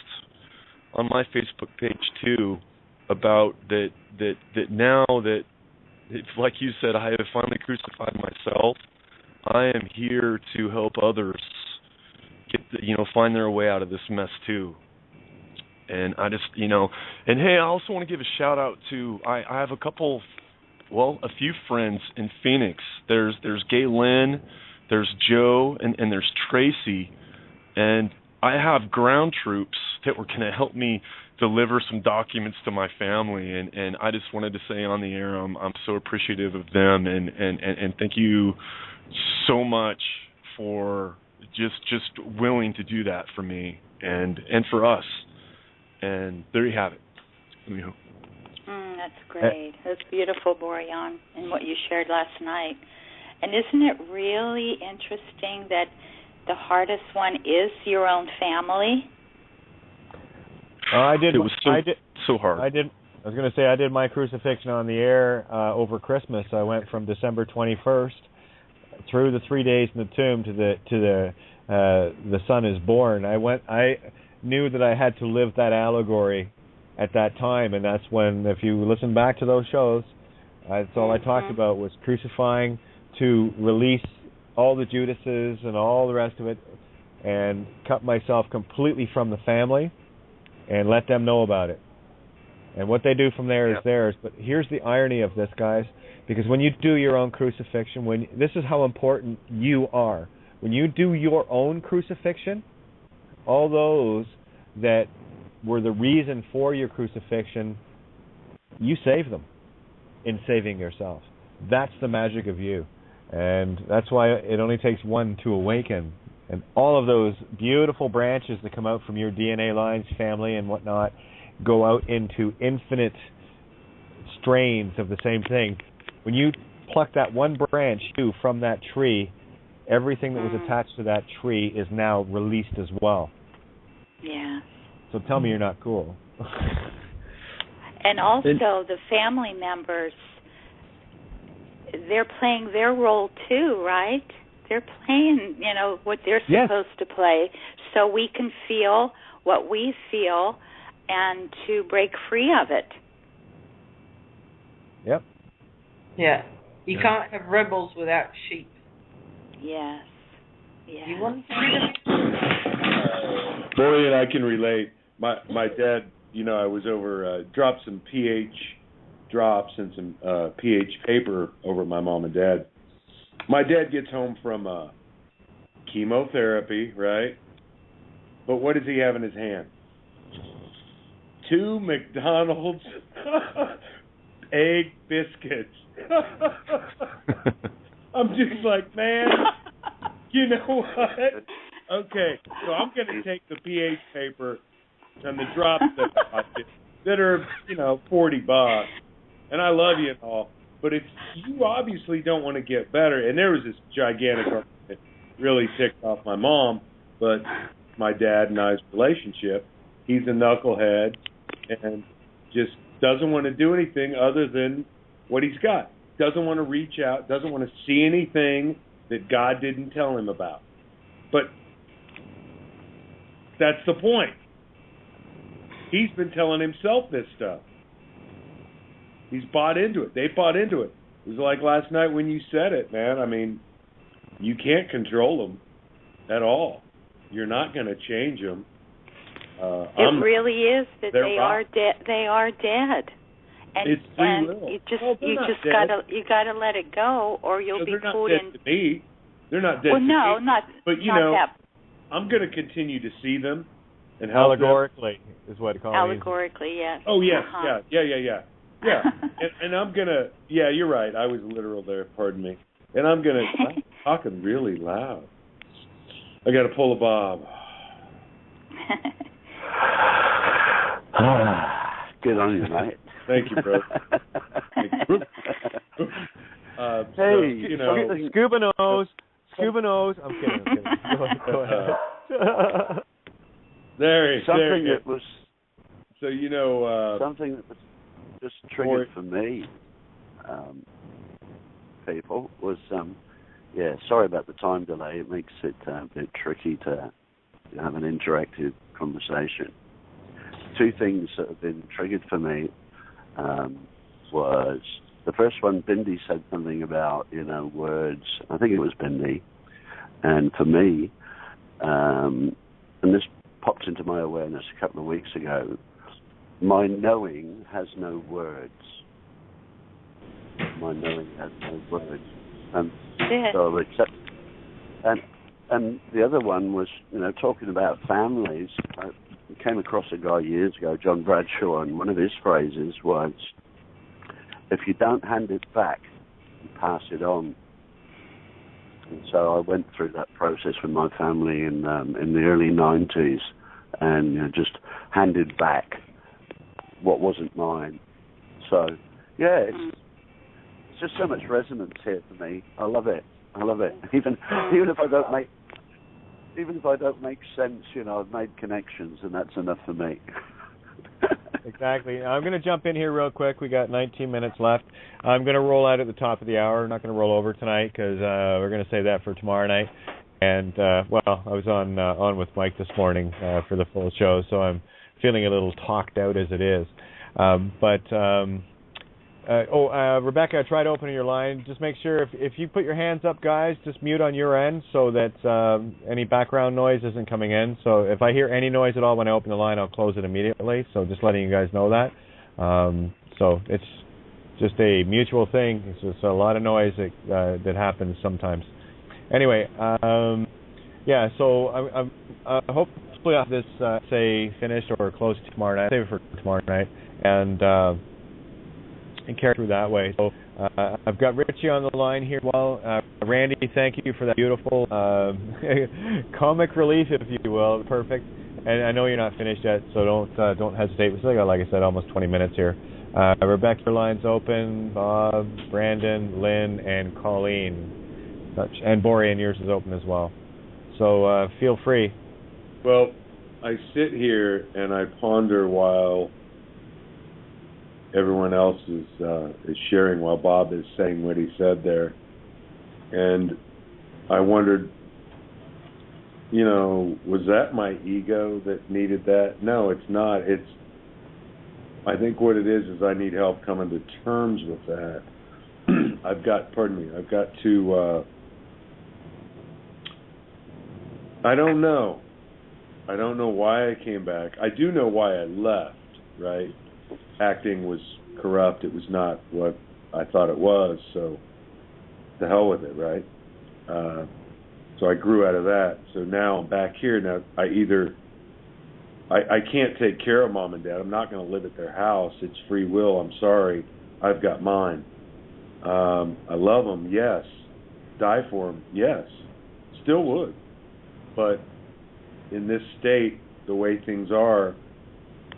on my Facebook page too about that now that it's like you said, I have finally crucified myself. I am here to help others get find their way out of this mess too. And I just, and hey, I also want to give a shout out to, I have a few friends in Phoenix. There's Gaylin, there's Joe, and there's Tracy. And I have ground troops that were going to help me deliver some documents to my family, and I just wanted to say on the air, I'm so appreciative of them, and thank you so much for just willing to do that for me and for us. And there you have it. That's great. That's beautiful, Borian, and what you shared last night. And isn't it really interesting that the hardest one is your own family? It was so hard. I was going to say I did my crucifixion on the air over Christmas. I went from December 21st through the 3 days in the tomb to the Son is born. I knew that I had to live that allegory at that time, and that's when, if you listen back to those shows, that's all I talked about was crucifying to release all the Judases and all the rest of it, and cut myself completely from the family and let them know about it. And what they do from there is theirs. But here's the irony of this, guys, because when you do your own crucifixion, this is how important you are. When you do your own crucifixion, all those that were the reason for your crucifixion, you save them in saving yourself. That's the magic of you. And that's why it only takes one to awaken. And all of those beautiful branches that come out from your DNA lines, family and whatnot, go out into infinite strains of the same thing. When you pluck that one branch from that tree, everything that was attached to that tree is now released as well. Yeah. So tell me you're not cool. And also the family members, they're playing their role too, right? They're playing, what they're supposed to play, so we can feel what we feel and to break free of it. Yep. Yeah. You can't have rebels without sheep. Yes. Yes. You want to Borian, I can relate. My dad, I was over, dropped some pH drops and some pH paper over my mom and dad. My dad gets home from chemotherapy, right? But what does he have in his hand? 2 McDonald's egg biscuits. I'm just like, man, you know what? Okay, so I'm going to take the pH paper and the drops that are, $40, and I love you and all, but if you obviously don't want to get better, and there was this gigantic argument that really ticked off my mom, but my dad and I's relationship, he's a knucklehead and just doesn't want to do anything other than what he's got. Doesn't want to reach out, doesn't want to see anything that God didn't tell him about. But that's the point. He's been telling himself this stuff. He's bought into it. They bought into it. It was like last night when you said it, man. I mean, you can't control them at all. You're not going to change them. It really is that they are dead. They are dead. And, it's free will. You gotta let it go, or you'll be pulled in. They're not dead to me. They're not dead. Well, to no, me. not. But that. I'm going to continue to see them and help allegorically is what it calls. Allegorically, yes. Oh yes, yeah. and I'm gonna. Yeah, you're right. I was literal there. Pardon me. And I'm talking really loud. I got to pull a Bob. Good on you, mate. Thank you, bro. Hey, scuba nose. I'm kidding. Go ahead. Something that was just triggered for me, people, was sorry about the time delay. It makes it a bit tricky to have an interactive conversation. 2 things that have been triggered for me was the first one. Bindi said something about words. I think it was Bindi, and for me, and this popped into my awareness a couple of weeks ago. My knowing has no words. My knowing has no words, and so accept. And the other one was talking about families. I came across a guy years ago, John Bradshaw, and one of his phrases was, "If you don't hand it back, you pass it on." And so I went through that process with my family in the early 90s, and just handed back what wasn't mine. So it's just so much resonance here for me. I love it. Even if I don't make sense, I've made connections, and that's enough for me. Exactly. I'm going to jump in here real quick. We got 19 minutes left. I'm going to roll out at the top of the hour. I'm not going to roll over tonight because we're going to save that for tomorrow night. And I was on with Mike this morning for the full show, so I'm feeling a little talked out as it is. Rebecca, try to open your line. Just make sure if you put your hands up, guys, just mute on your end so that any background noise isn't coming in. So if I hear any noise at all when I open the line, I'll close it immediately. So just letting you guys know that. So it's just a mutual thing. It's just a lot of noise that happens sometimes. Anyway, so I hopefully I'll have this say finished or close to tomorrow night. Save it for tomorrow night and carry through that way. So I've got Richie on the line here. Well, Randy, thank you for that beautiful comic relief, if you will. Perfect. And I know you're not finished yet, so don't hesitate. We still got, like I said, almost 20 minutes here. Rebecca, your line's open. Bob, Brandon, Lynn, and Colleen. And Borian, yours is open as well. So feel free. Well, I sit here and I ponder while everyone else is sharing, while Bob is saying what he said there. And I wondered, was that my ego that needed that? No, it's not. I think what it is I need help coming to terms with that. I've got to I don't know. I don't know why I came back. I do know why I left, right? Acting was corrupt. It was not what I thought it was, so the hell with it, right? So I grew out of that. So now I'm back here. Now I can't take care of mom and dad. I'm not going to live at their house. It's free will. I'm sorry. I've got mine. I love them, yes. Die for them, yes. Still would. But in this state, the way things are,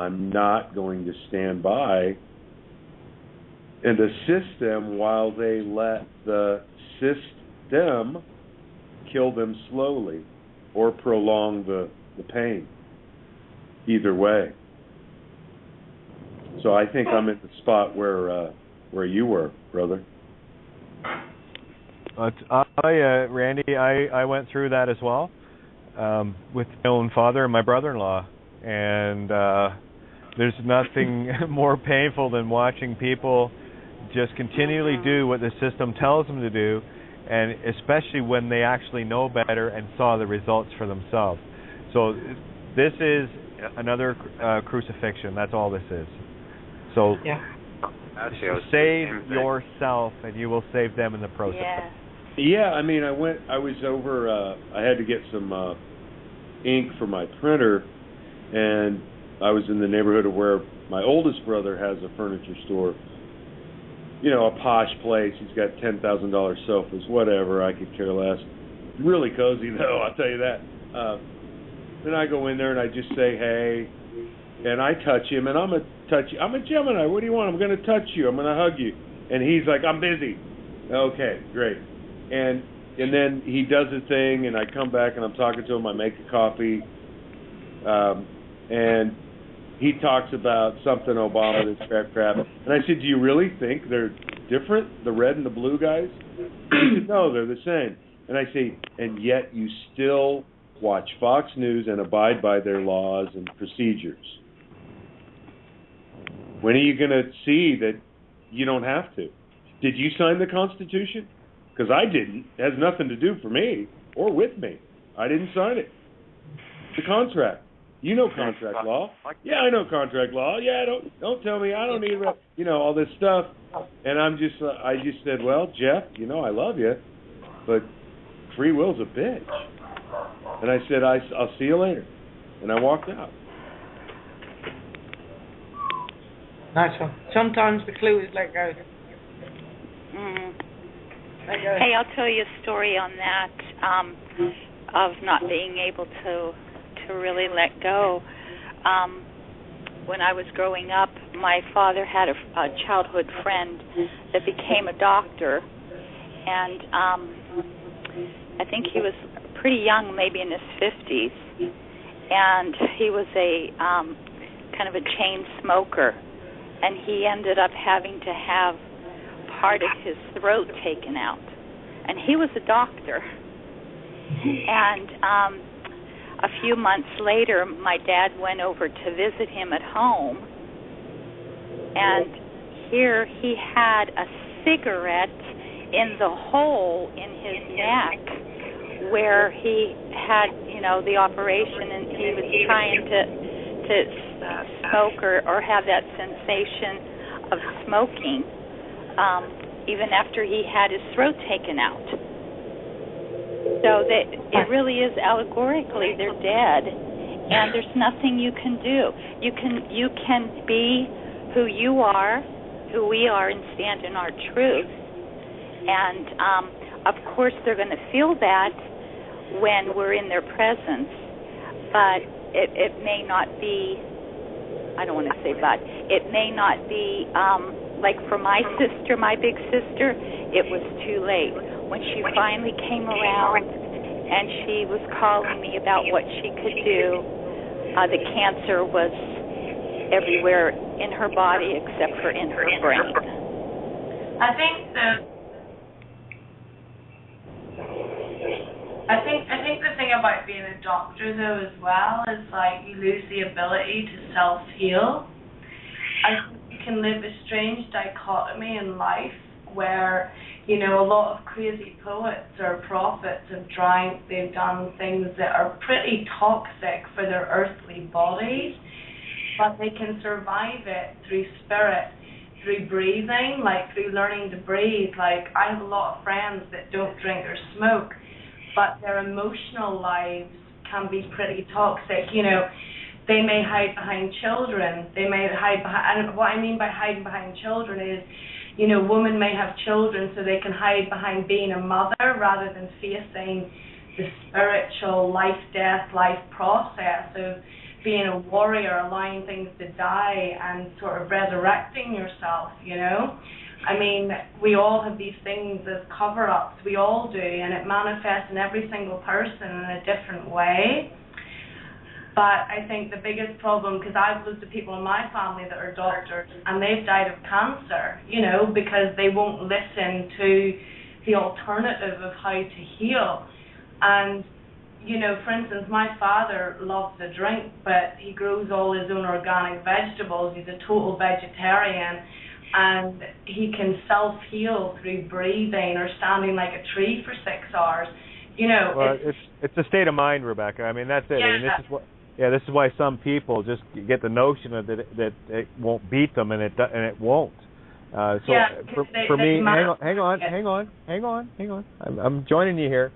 I'm not going to stand by and assist them while they let the system kill them slowly or prolong the pain. Either way. So I think I'm at the spot where you were, brother. Randy, I went through that as well with my own father and my brother-in-law, and there's nothing more painful than watching people just continually do what the system tells them to do, and especially when they actually know better and saw the results for themselves. So this is another crucifixion. That's all this is. So save yourself, and you will save them in the process. Yeah, I mean, I was over. I had to get some ink for my printer, and I was in the neighborhood of where my oldest brother has a furniture store. You know, a posh place. He's got $10,000 sofas, whatever. I could care less. Really cozy though, I'll tell you that. Then I go in there and I just say, hey, and I touch him, and I'm a Gemini. What do you want? I'm going to touch you. I'm going to hug you. And he's like, I'm busy. Okay, great. And then he does his thing, and I come back and I'm talking to him. I make a coffee, and he talks about something Obama, this crap. And I said, do you really think they're different, the red and the blue guys? He said, no, they're the same. And I say, and yet you still watch Fox News and abide by their laws and procedures. When are you going to see that you don't have to? Did you sign the Constitution? Because I didn't. It has nothing to do for me or with me. I didn't sign it. The contract. You know contract law. Yeah, I know contract law. Yeah, don't tell me I don't need, all this stuff. And I just said, well, Jeff, I love you, but free will's a bitch. And I said, I'll see you later. And I walked out. Nice one. Sometimes the clue is let go. Hey, I'll tell you a story on that of not being able to really let go. When I was growing up, my father had a childhood friend that became a doctor, and I think he was pretty young, maybe in his 50s, and he was a kind of a chain smoker, and he ended up having to have part of his throat taken out, and he was a doctor. And a few months later, my dad went over to visit him at home, and here he had a cigarette in the hole in his neck where he had, the operation, and he was trying to smoke or have that sensation of smoking even after he had his throat taken out. So it really is allegorically they're dead, and there's nothing you can do. You can be who you are, who we are, and stand in our truth. And of course they're going to feel that when we're in their presence, but it may not be. I don't want to say but. It may not be like for my sister, my big sister. It was too late. When she finally came around and she was calling me about what she could do, the cancer was everywhere in her body except for in her brain. I think the thing about being a doctor though as well is like you lose the ability to self-heal. I think you can live a strange dichotomy in life where, you know, a lot of crazy poets or prophets have drank, they've done things that are pretty toxic for their earthly bodies, but they can survive it through spirit, through breathing, like through learning to breathe. Like, I have a lot of friends that don't drink or smoke, but their emotional lives can be pretty toxic. You know, they may hide behind children. They may hide behind, and what I mean by hiding behind children is, you know, women may have children so they can hide behind being a mother rather than facing the spiritual life process of being a warrior, allowing things to die and sort of resurrecting yourself, you know. I mean, we all have these things as cover-ups, we all do, and it manifests in every single person in a different way. But I think the biggest problem, because I've loads of people in my family that are doctors, and they've died of cancer, you know, because they won't listen to the alternative of how to heal. And, you know, for instance, my father loves a drink, but he grows all his own organic vegetables. He's a total vegetarian, and he can self-heal through breathing or standing like a tree for 6 hours. You know, well, it's a state of mind, Rebecca. I mean, that's it. Yeah. And this is why some people just get the notion of that it won't beat them, and it won't. For me, hang on. I'm joining you here.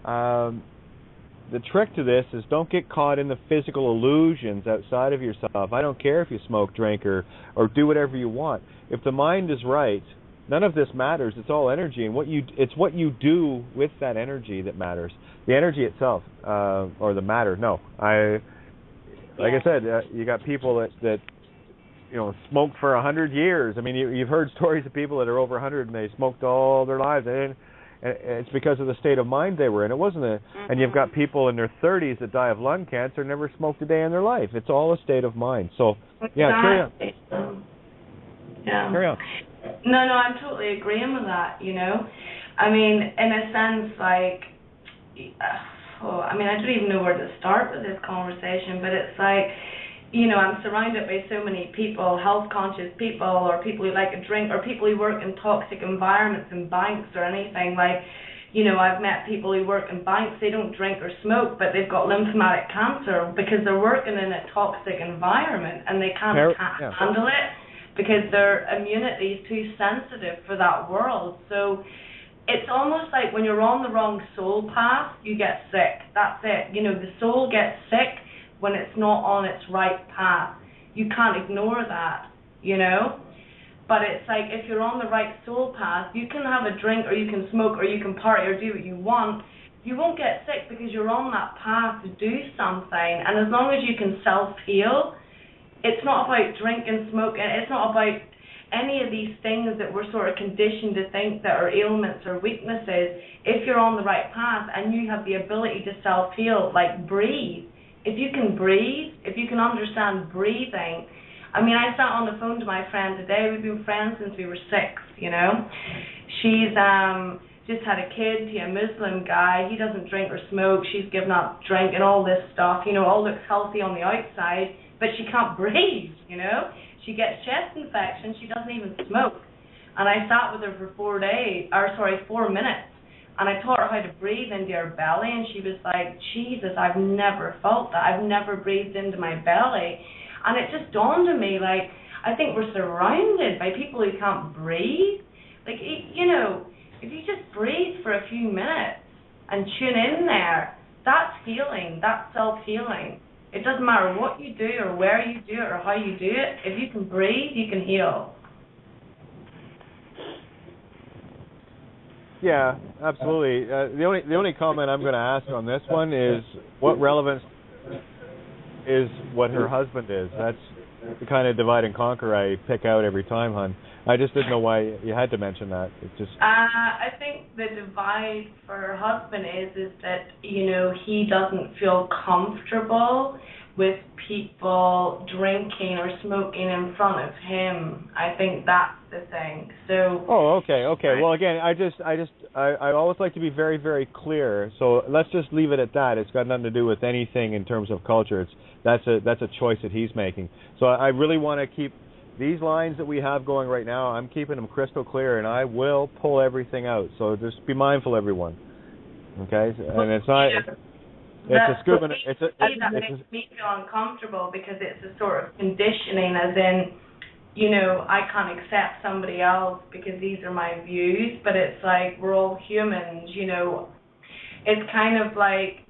The trick to this is don't get caught in the physical illusions outside of yourself. I don't care if you smoke, drink, or do whatever you want. If the mind is right, none of this matters. It's all energy, and it's what you do with that energy that matters. The energy itself, or the matter. No, like I said, you got people that you know smoked for 100 years. I mean, you've heard stories of people that are over 100 and they smoked all their lives. And it's because of the state of mind they were in. It wasn't and you've got people in their 30s that die of lung cancer, never smoked a day in their life. It's all a state of mind. So, yeah, carry on. Yeah. Carry on. No, I'm totally agreeing with that, you know. I mean, in a sense, like, I don't even know where to start with this conversation, but it's like, you know, I'm surrounded by so many people, health-conscious people, or people who like to drink, or people who work in toxic environments in banks or anything. Like, you know, I've met people who work in banks, they don't drink or smoke, but they've got lymphatic cancer because they're working in a toxic environment and they can't handle it because their immunity is too sensitive for that world. So it's almost like when you're on the wrong soul path, you get sick. That's it. You know, the soul gets sick when it's not on its right path. You can't ignore that, you know? But it's like if you're on the right soul path, you can have a drink or you can smoke or you can party or do what you want. You won't get sick because you're on that path to do something. And as long as you can self-heal, it's not about drinking, smoking, it's not about any of these things that we're sort of conditioned to think that are ailments or weaknesses. If you're on the right path and you have the ability to self-heal, like breathe. If you can breathe, if you can understand breathing. I mean, I sat on the phone to my friend today. We've been friends since we were 6, you know. She's just had a kid, a Muslim guy. He doesn't drink or smoke. She's given up drink and all this stuff. You know, all looks healthy on the outside, but she can't breathe, you know. She gets chest infection. She doesn't even smoke. And I sat with her for 4 minutes. And I taught her how to breathe into her belly, and she was like, Jesus, I've never felt that. I've never breathed into my belly. And it just dawned on me, like, I think we're surrounded by people who can't breathe. Like, you know, if you just breathe for a few minutes and tune in there, that's healing, that's self-healing. It doesn't matter what you do or where you do it or how you do it. If you can breathe, you can heal. Yeah, absolutely. The only comment I'm going to ask on this one is what relevance is what her husband is. That's the kind of divide and conquer I pick out every time, hon. I just didn't know why you had to mention that. It just. I think the divide for her husband is that, you know, he doesn't feel comfortable with people drinking or smoking in front of him. I think that's the thing. So. Oh, okay. Well, again, I always like to be very, very clear. So let's just leave it at that. It's got nothing to do with anything in terms of culture. That's a choice that he's making. So I really want to keep these lines that we have going right now, I'm keeping them crystal clear, and I will pull everything out. So just be mindful, everyone. Okay, and it's not. It's a scuba. That makes me feel uncomfortable because it's a sort of conditioning, as in, you know, I can't accept somebody else because these are my views. But it's like we're all humans, you know. It's kind of like,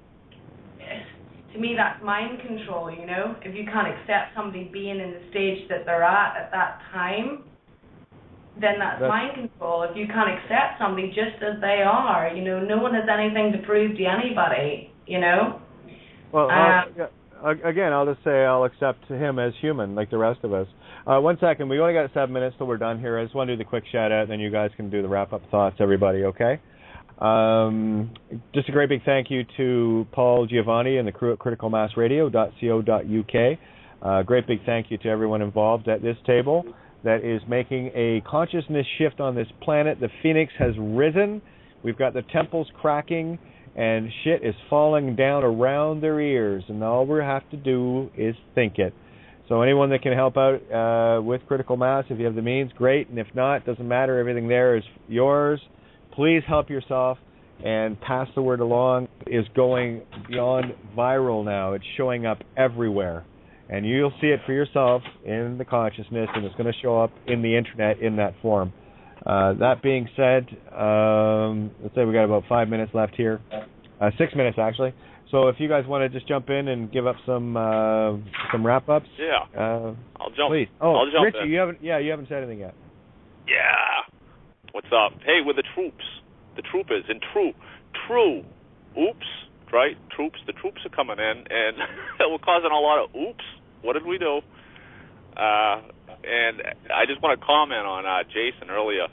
to me, that's mind control, you know. If you can't accept somebody being in the stage that they're at that time, then that's mind control. If you can't accept somebody just as they are, you know, no one has anything to prove to anybody, you know. Well, again, I'll just say I'll accept him as human, like the rest of us. 1 second, we only got 7 minutes till we're done here. I just want to do the quick shout out, and then you guys can do the wrap up thoughts, everybody. Okay. Just a great big thank you to Paul Giovanni and the crew at criticalmassradio.co.uk. Great big thank you to everyone involved at this table that is making a consciousness shift on this planet. The phoenix has risen. We've got the temples cracking, and shit is falling down around their ears, and all we have to do is think it. So anyone that can help out with Critical Mass, if you have the means, great. And if not, doesn't matter. Everything there is yours. Please help yourself and pass the word along. It is going beyond viral now. It's showing up everywhere. And you'll see it for yourself in the consciousness, and it's going to show up in the internet in that form. That being said, let's say we got about 5 minutes left here. 6 minutes, actually. So if you guys want to just jump in and give up some wrap-ups. Yeah. I'll jump. Please. I'll jump Richie, in. you haven't said anything yet. Yeah. What's up? Hey, we're the troops. The troopers. And true. Oops. Right? The troops are coming in, and we're causing a lot of oops. What did we do? And I just want to comment on Jason earlier.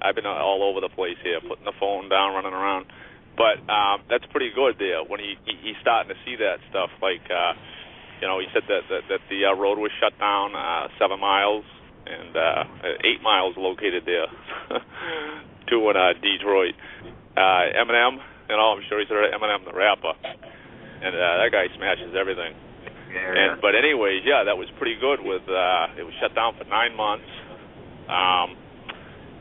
I've been all over the place here, putting the phone down, running around. But that's pretty good there when he's starting to see that stuff. Like, you know, he said that the road was shut down 7 miles, and 8 miles located there to Detroit. Eminem, you know, I'm sure he's heard of Eminem the rapper, and that guy smashes everything. Yeah. But anyways, yeah, that was pretty good. With it was shut down for 9 months,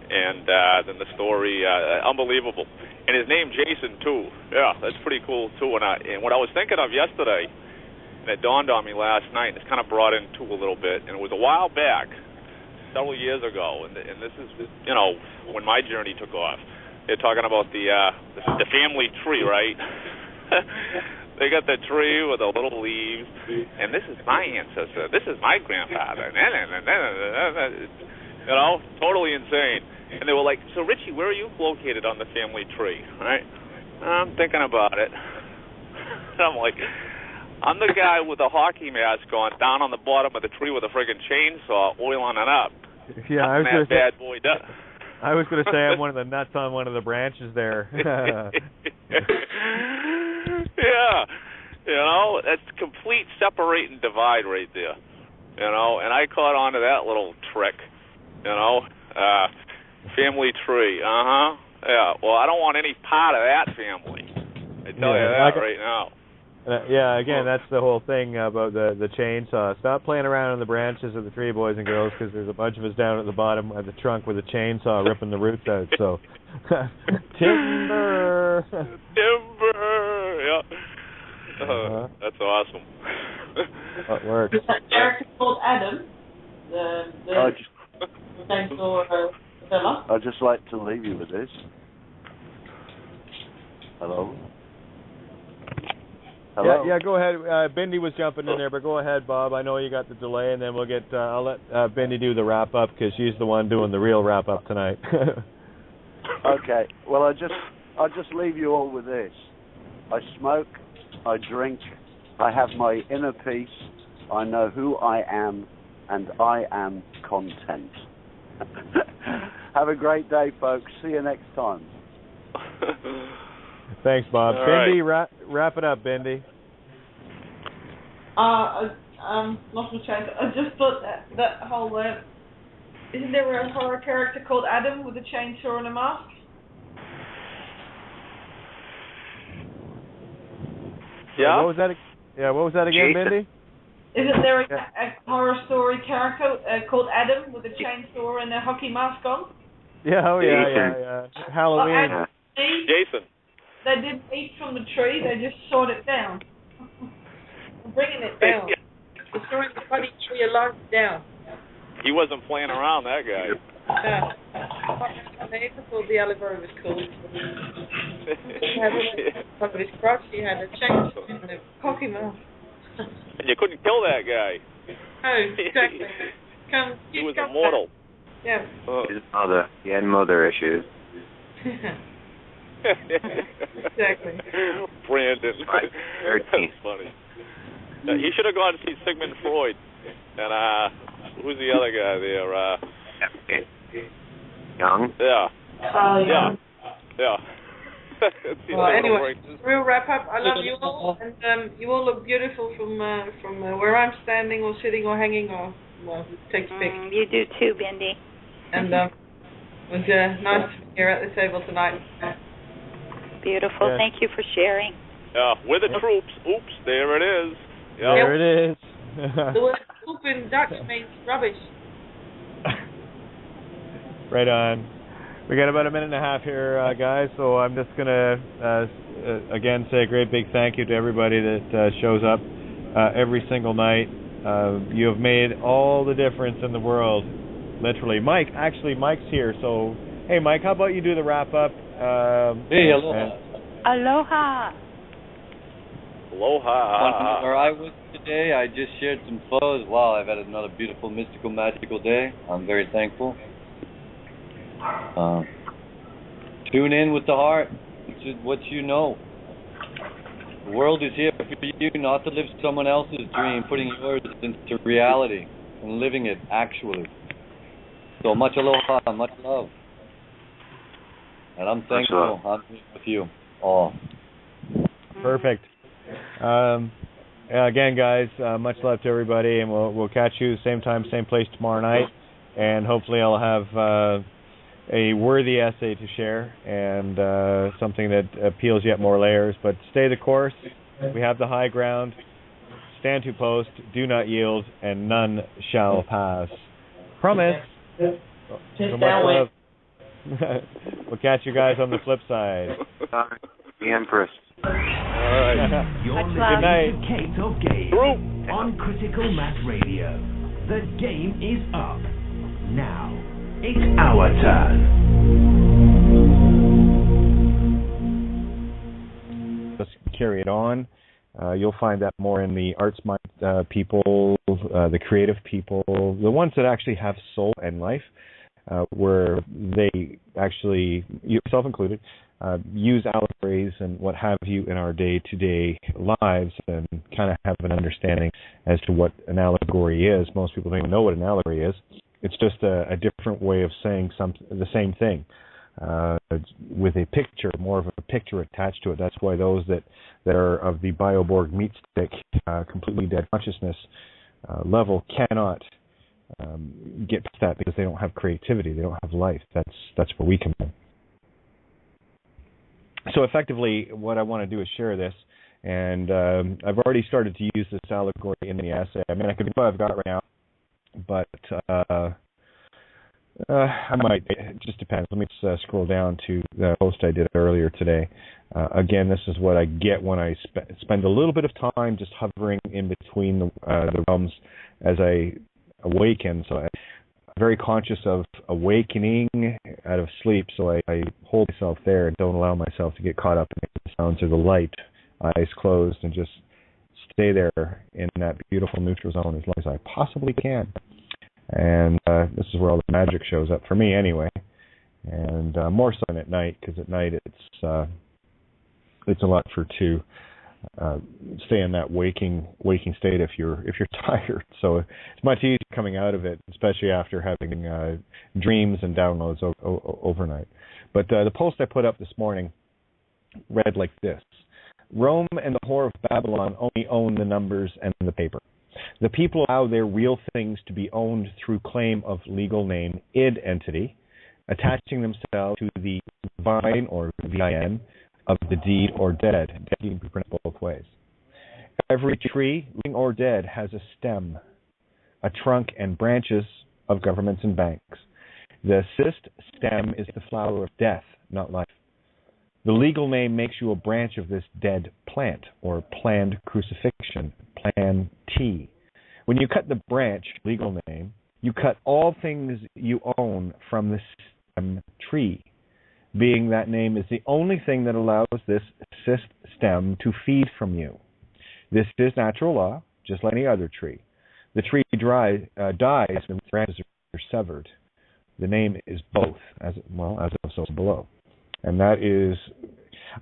and then the story, unbelievable. And his name Jason too. Yeah, that's pretty cool too. And what I was thinking of yesterday, and it dawned on me last night, and it's kind of brought into a little bit. And it was a while back, several years ago, and this is, you know, when my journey took off. They're talking about the family tree, right? They got the tree with the little leaves, and this is my ancestor. This is my grandfather. You know, totally insane. And they were like, so Richie, where are you located on the family tree? Right? I'm thinking about it. And I'm like, I'm the guy with the hockey mask on down on the bottom of the tree with a friggin' chainsaw oiling it up. Yeah, I was bad boy does. I was going to say I'm one of the nuts on one of the branches there. Yeah, you know, that's complete separate and divide right there. You know, and I caught on to that little trick. You know, family tree. Yeah. Well, I don't want any part of that family. I tell you that right now. Yeah, again, that's the whole thing about the chainsaw. Stop playing around on the branches of the tree, boys and girls, because there's a bunch of us down at the bottom of the trunk with a chainsaw ripping the roots out. So, timber. Yeah. That's awesome. That works. Is that character called Adam? The chainsaw fella? I'd just like to leave you with this. Hello? Hello? Yeah, go ahead. Bindi was jumping in there, but go ahead, Bob. I know you got the delay, and then we'll get. I'll let Bindi do the wrap up because she's the one doing the real wrap up tonight. Okay. Well, I'll just leave you all with this. I smoke. I drink. I have my inner peace. I know who I am, and I am content. Have a great day, folks. See you next time. Thanks, Bob. All Bindi, wrap it up, Bindi. Lost my train. I just thought that whole isn't there a horror character called Adam with a chainsaw and a mask? Yeah. What was that? Yeah, what was that again, Bindi? Isn't there a horror story character called Adam with a chainsaw and a hockey mask on? Yeah, yeah. Halloween. Jason. They didn't eat from the tree, they just sawed it down. I'm bringing it down. Destroying the bloody tree alive down. He wasn't playing around, that guy. The allegory was cool. Top of his crotch, he had a chainsaw and a hockey mask. And you couldn't kill that guy. Oh, exactly. He was immortal. Yeah. His mother. He had mother issues. Exactly. Brandon. That's funny. He should have gone to see Sigmund Freud. And who's the other guy there? Young? Yeah. Oh, yeah. Yeah. Well, anyway, real wrap up. I love you all, and you all look beautiful from where I'm standing or sitting or hanging or, well, take your pick. You do too, Bindi. And it was nice to be here at the table tonight. Beautiful. Yes. Thank you for sharing. Yeah, with the troops. Oops, there it is. Yep. There it is. The word poop in Dutch means rubbish. Right on. We got about a minute and a half here, guys, so I'm just going to, again, say a great big thank you to everybody that shows up every single night. You have made all the difference in the world, literally. Mike's here, so, hey, Mike, how about you do the wrap-up? Hey, aloha. Aloha. Aloha. Where I was today, I just shared some photos. Wow, I've had another beautiful, mystical, magical day. I'm very thankful. Tune in with the heart. It's what you know. The world is here for you, not to live someone else's dream, putting yours into reality and living it actually. So much aloha, much love. And I'm thankful. I'm here with you all. Perfect. Again, guys, much love to everybody, and we'll catch you same time, same place tomorrow night. And hopefully I'll have a worthy essay to share and something that appeals yet more layers. But stay the course. We have the high ground. Stand to post. Do not yield, and none shall pass. Promise. So much love. We'll catch you guys on the flip side. The Empress. All right. You're Good night. listening to Kate of Gaia on Critical Mass Radio. The game is up. Now, it's our turn. Let's carry it on. You'll find that more in the arts mind people, the creative people, the ones that actually have soul and life, where they actually, yourself included, use allegories and what have you in our day-to-day lives and kind of have an understanding as to what an allegory is. Most people don't even know what an allegory is. It's just a different way of saying the same thing with a picture, more of a picture attached to it. That's why those that are of the Bioborg meat stick, completely dead consciousness level cannot get past that because they don't have creativity, they don't have life. That's where we come in. So effectively, what I want to do is share this, and I've already started to use this allegory in the essay. I mean, I could do what I've got right now, but I might. It just depends. Let me just scroll down to the post I did earlier today. Again, this is what I get when I spend a little bit of time just hovering in between the realms as I awaken. So I'm very conscious of awakening out of sleep, so I hold myself there and don't allow myself to get caught up in the sounds of the light, eyes closed, and just stay there in that beautiful neutral zone as long as I possibly can. And this is where all the magic shows up for me anyway, and more so at night, because at night it's a lot to stay in that waking state if you're tired. So it's much easier coming out of it, especially after having dreams and downloads overnight. But the post I put up this morning read like this: Rome and the whore of Babylon only own the numbers and the paper. The people allow their real things to be owned through claim of legal name, id entity, attaching themselves to the divine or VIN of the deed or dead. Dead can be pronounced both ways. Every tree, living or dead, has a stem, a trunk, and branches of governments and banks. The cyst stem is the flower of death, not life. The legal name makes you a branch of this dead plant, or planned crucifixion, plan T. When you cut the branch, legal name, you cut all things you own from the stem tree, being that name is the only thing that allows this cyst stem to feed from you. This is natural law, just like any other tree. The tree dies when the branches are severed. The name is both, as above, so below. And that is,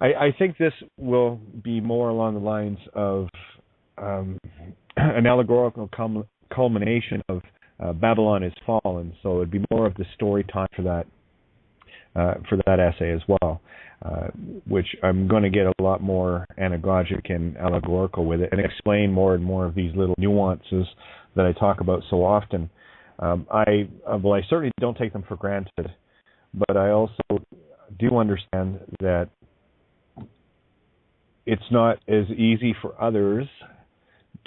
I think this will be more along the lines of an allegorical culmination of Babylon is fallen. So it would be more of the story time for that essay as well, which I'm going to get a lot more anagogic and allegorical with it and explain more and more of these little nuances that I talk about so often. I certainly don't take them for granted, but I also do understand that it's not as easy for others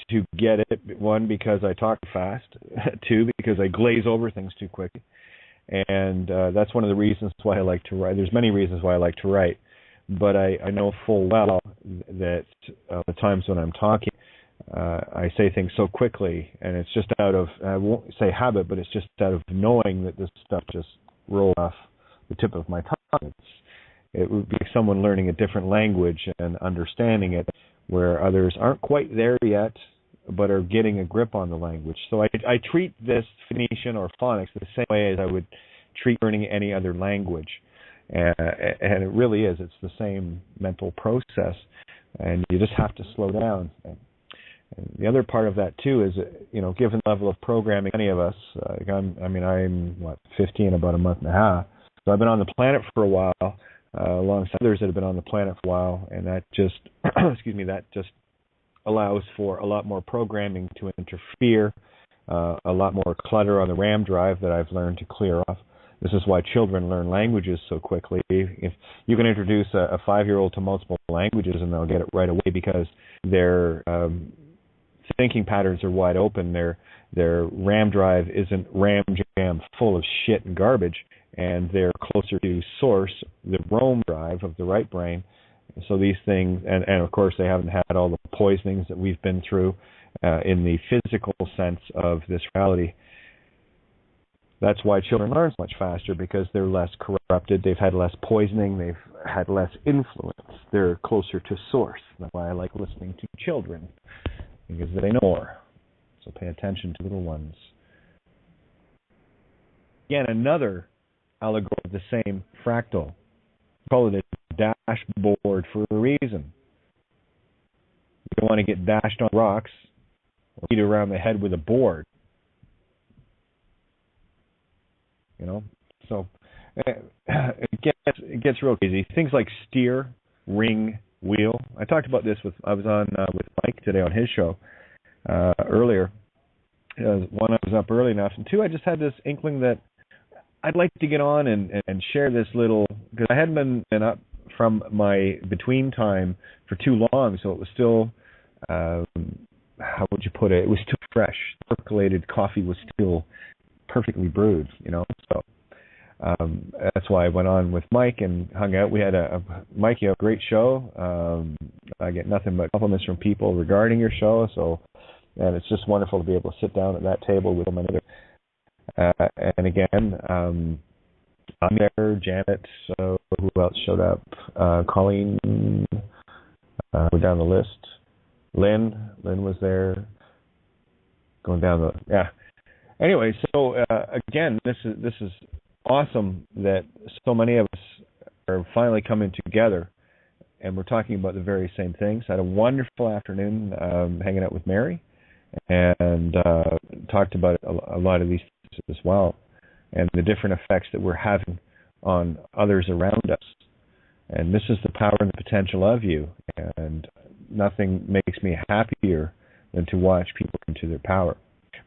to get it. One, because I talk fast. Two, because I glaze over things too quick. And that's one of the reasons why I like to write. There's many reasons why I like to write, but I know full well that the times when I'm talking, I say things so quickly, and it's just out of, I won't say habit, but it's just out of knowing that this stuff just rolls off the tip of my tongue. It would be someone learning a different language and understanding it, where others aren't quite there yet, but are getting a grip on the language. So I treat this Phoenician or phonics the same way as I would treat learning any other language. And it really is. It's the same mental process, and you just have to slow down. And the other part of that, too, is, given the level of programming, any of us, I'm 15, about a month and a half, so I've been on the planet for a while, alongside others that have been on the planet for a while, and that just, that just allows for a lot more programming to interfere, a lot more clutter on the RAM drive that I've learned to clear off. This is why children learn languages so quickly. If you can introduce a 5-year-old to multiple languages, and they'll get it right away because their thinking patterns are wide open. Their RAM drive isn't RAM jam full of shit and garbage, and they're closer to source, the ROM drive of the right brain. So these things, and of course they haven't had all the poisonings that we've been through in the physical sense of this reality. That's why children learn so much faster, because they're less corrupted, they've had less poisoning, they've had less influence, they're closer to source. That's why I like listening to children, because they know more. So pay attention to little ones. Again, another allegory of the same fractal. Call it a dashboard for a reason. You don't want to get dashed on rocks or beat around the head with a board. So it gets real crazy. Things like steer, ring, wheel. I talked about this I was on with Mike today on his show earlier. One, I was up early enough, and two, I just had this inkling that I'd like to get on and share this little, because I hadn't been up from my between time for too long, so it was still, how would you put it? It was still fresh. Percolated coffee was still perfectly brewed, So that's why I went on with Mike and hung out. We had Mike, you have a great show. I get nothing but compliments from people regarding your show, and it's just wonderful to be able to sit down at that table with them. And again, I'm there, Janet, so who else showed up? Colleen, we're down the list. Lynn was there. Going down Anyway, so again, this is awesome that so many of us are finally coming together, and we're talking about the very same things. I had a wonderful afternoon hanging out with Mary, and talked about a lot of these things as well, and the different effects that we're having on others around us. And this is the power and the potential of you, and nothing makes me happier than to watch people come to their power.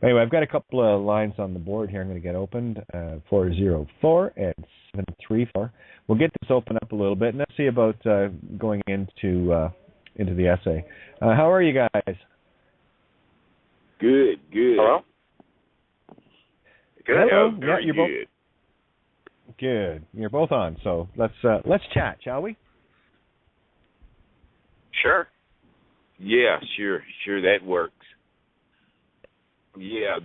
Anyway, I've got a couple of lines on the board here I'm going to get opened, 404 and 734. We'll get this open up a little bit, and let's see about going into into the essay. How are you guys? Good. Hello? Good. Hello. Very you're good. both good. You're both on. So let's chat, shall we? Sure. Yeah, sure, that works. Yeah,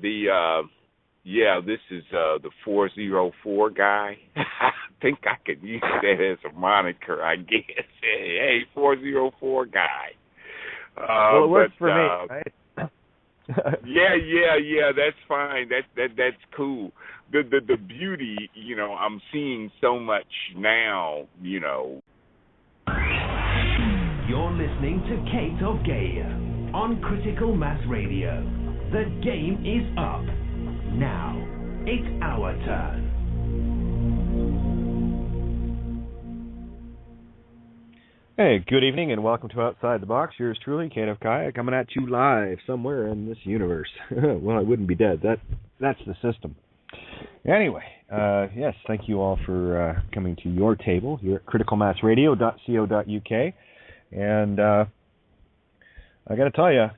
this is the 404 guy. I think I could use that as a moniker, I guess. Hey, 404 guy. Well, it works for me, right? yeah, that's fine. That's cool. The beauty, I'm seeing so much now, You're listening to Kate of Gaia on Critical Mass Radio. The game is up. Now, it's our turn. Hey, good evening and welcome to Outside the Box. Yours truly, Kate of Gaia, coming at you live somewhere in this universe. Well, I wouldn't be dead. That's the system. Anyway, yes, thank you all for coming to your table here at criticalmassradio.co.uk. And I got to tell you,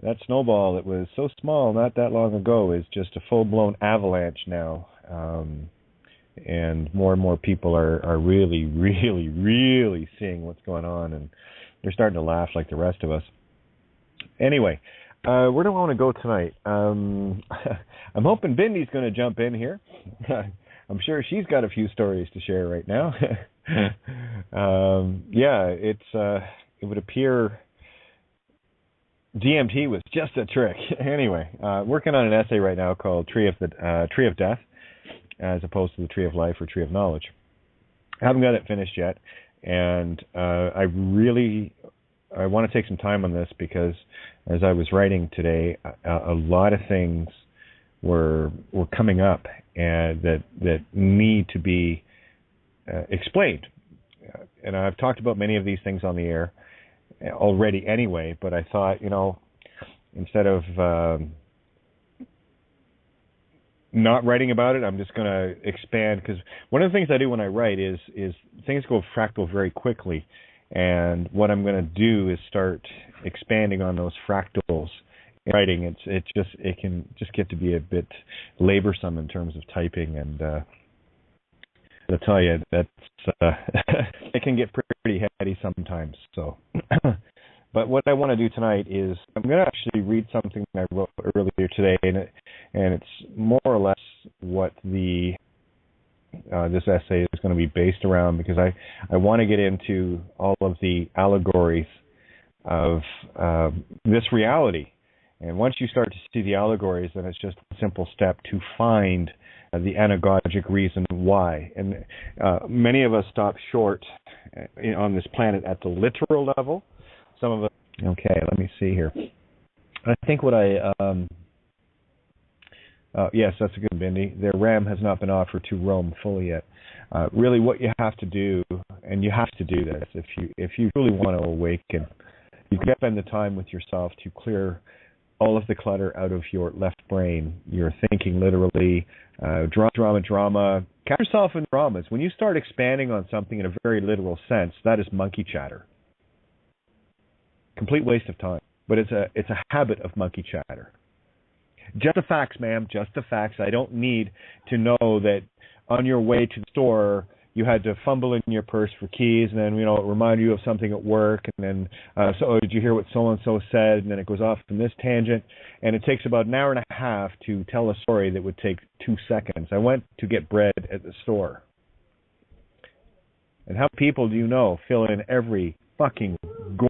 that snowball that was so small not that long ago is just a full-blown avalanche now. And more people are really, really, really seeing what's going on, and they're starting to laugh like the rest of us. Anyway, where do I want to go tonight? I'm hoping Bindy's going to jump in here. I'm sure she's got a few stories to share right now. It would appear DMT was just a trick. Anyway, working on an essay right now called Tree of Death, as opposed to the Tree of Life or Tree of Knowledge. I haven't got it finished yet, and I want to take some time on this because as I was writing today, a lot of things were coming up and that need to be explained. And I've talked about many of these things on the air already anyway, but I thought, instead of not writing about it, I'm just going to expand, because one of the things I do when I write is things go fractal very quickly, and what I'm going to do is start expanding on those fractals in writing. It can just get to be a bit laborsome in terms of typing, and I'll tell you that's it can get pretty heady sometimes. So, but what I want to do tonight is I'm going to actually read something I wrote earlier today, and it's more or less what this essay is going to be based around, because I want to get into all of the allegories of this reality. And once you start to see the allegories, then it's just a simple step to find the anagogic reason why. And many of us stop short on this planet at the literal level. Some of us... Okay, let me see here. I think what yes, that's a good Bindi. Their ram has not been offered to Rome fully yet. Really, what you have to do, and you have to do this if you really want to awaken, you can spend the time with yourself to clear all of the clutter out of your left brain. You're thinking literally, drama. Catch yourself in dramas. When you start expanding on something in a very literal sense, that is monkey chatter. Complete waste of time. But it's a habit of monkey chatter. Just the facts, ma'am. Just the facts. I don't need to know that on your way to the store you had to fumble in your purse for keys, and then it reminded you of something at work, and then so did you hear what so and so said? And then it goes off in this tangent, and it takes about an hour and a half to tell a story that would take 2 seconds. I went to get bread at the store, and how many people do you know fill in every fucking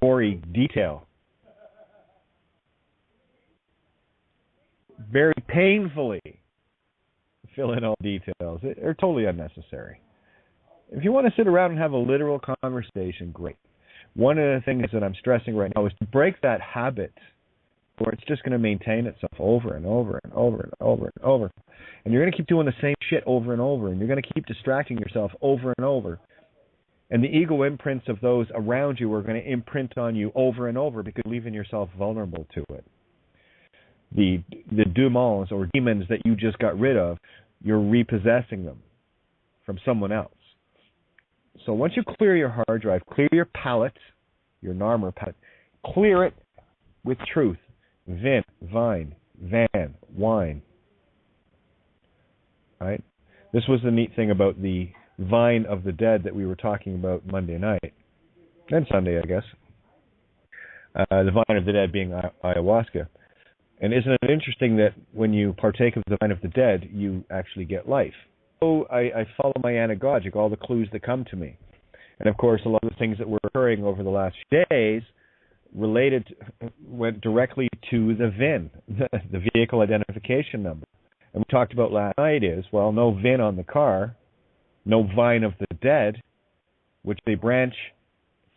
gory detail? Very painfully fill in all details. They're totally unnecessary. If you want to sit around and have a literal conversation, great. One of the things that I'm stressing right now is to break that habit where it's just going to maintain itself over and over and over and over and over. And you're going to keep doing the same shit over and over, and you're going to keep distracting yourself over and over. And the ego imprints of those around you are going to imprint on you over and over because you're leaving yourself vulnerable to it. The demons or demons that you just got rid of, you're repossessing them from someone else. So once you clear your hard drive, clear your palette, your Narmer palette. Clear it with truth. Vin, vine, van, wine. Right? This was the neat thing about the vine of the dead that we were talking about Monday night. And Sunday, I guess. The vine of the dead being ayahuasca. And isn't it interesting that when you partake of the vine of the dead, you actually get life? So I follow my anagogic, all the clues that come to me. And of course, a lot of the things that were occurring over the last few days went directly to the VIN, the vehicle identification number. And we talked about last night is, well, no VIN on the car, no vine of the dead, which is a branch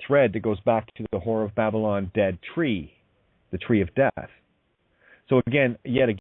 thread that goes back to the Whore of Babylon dead tree, the tree of death. So again, yet again,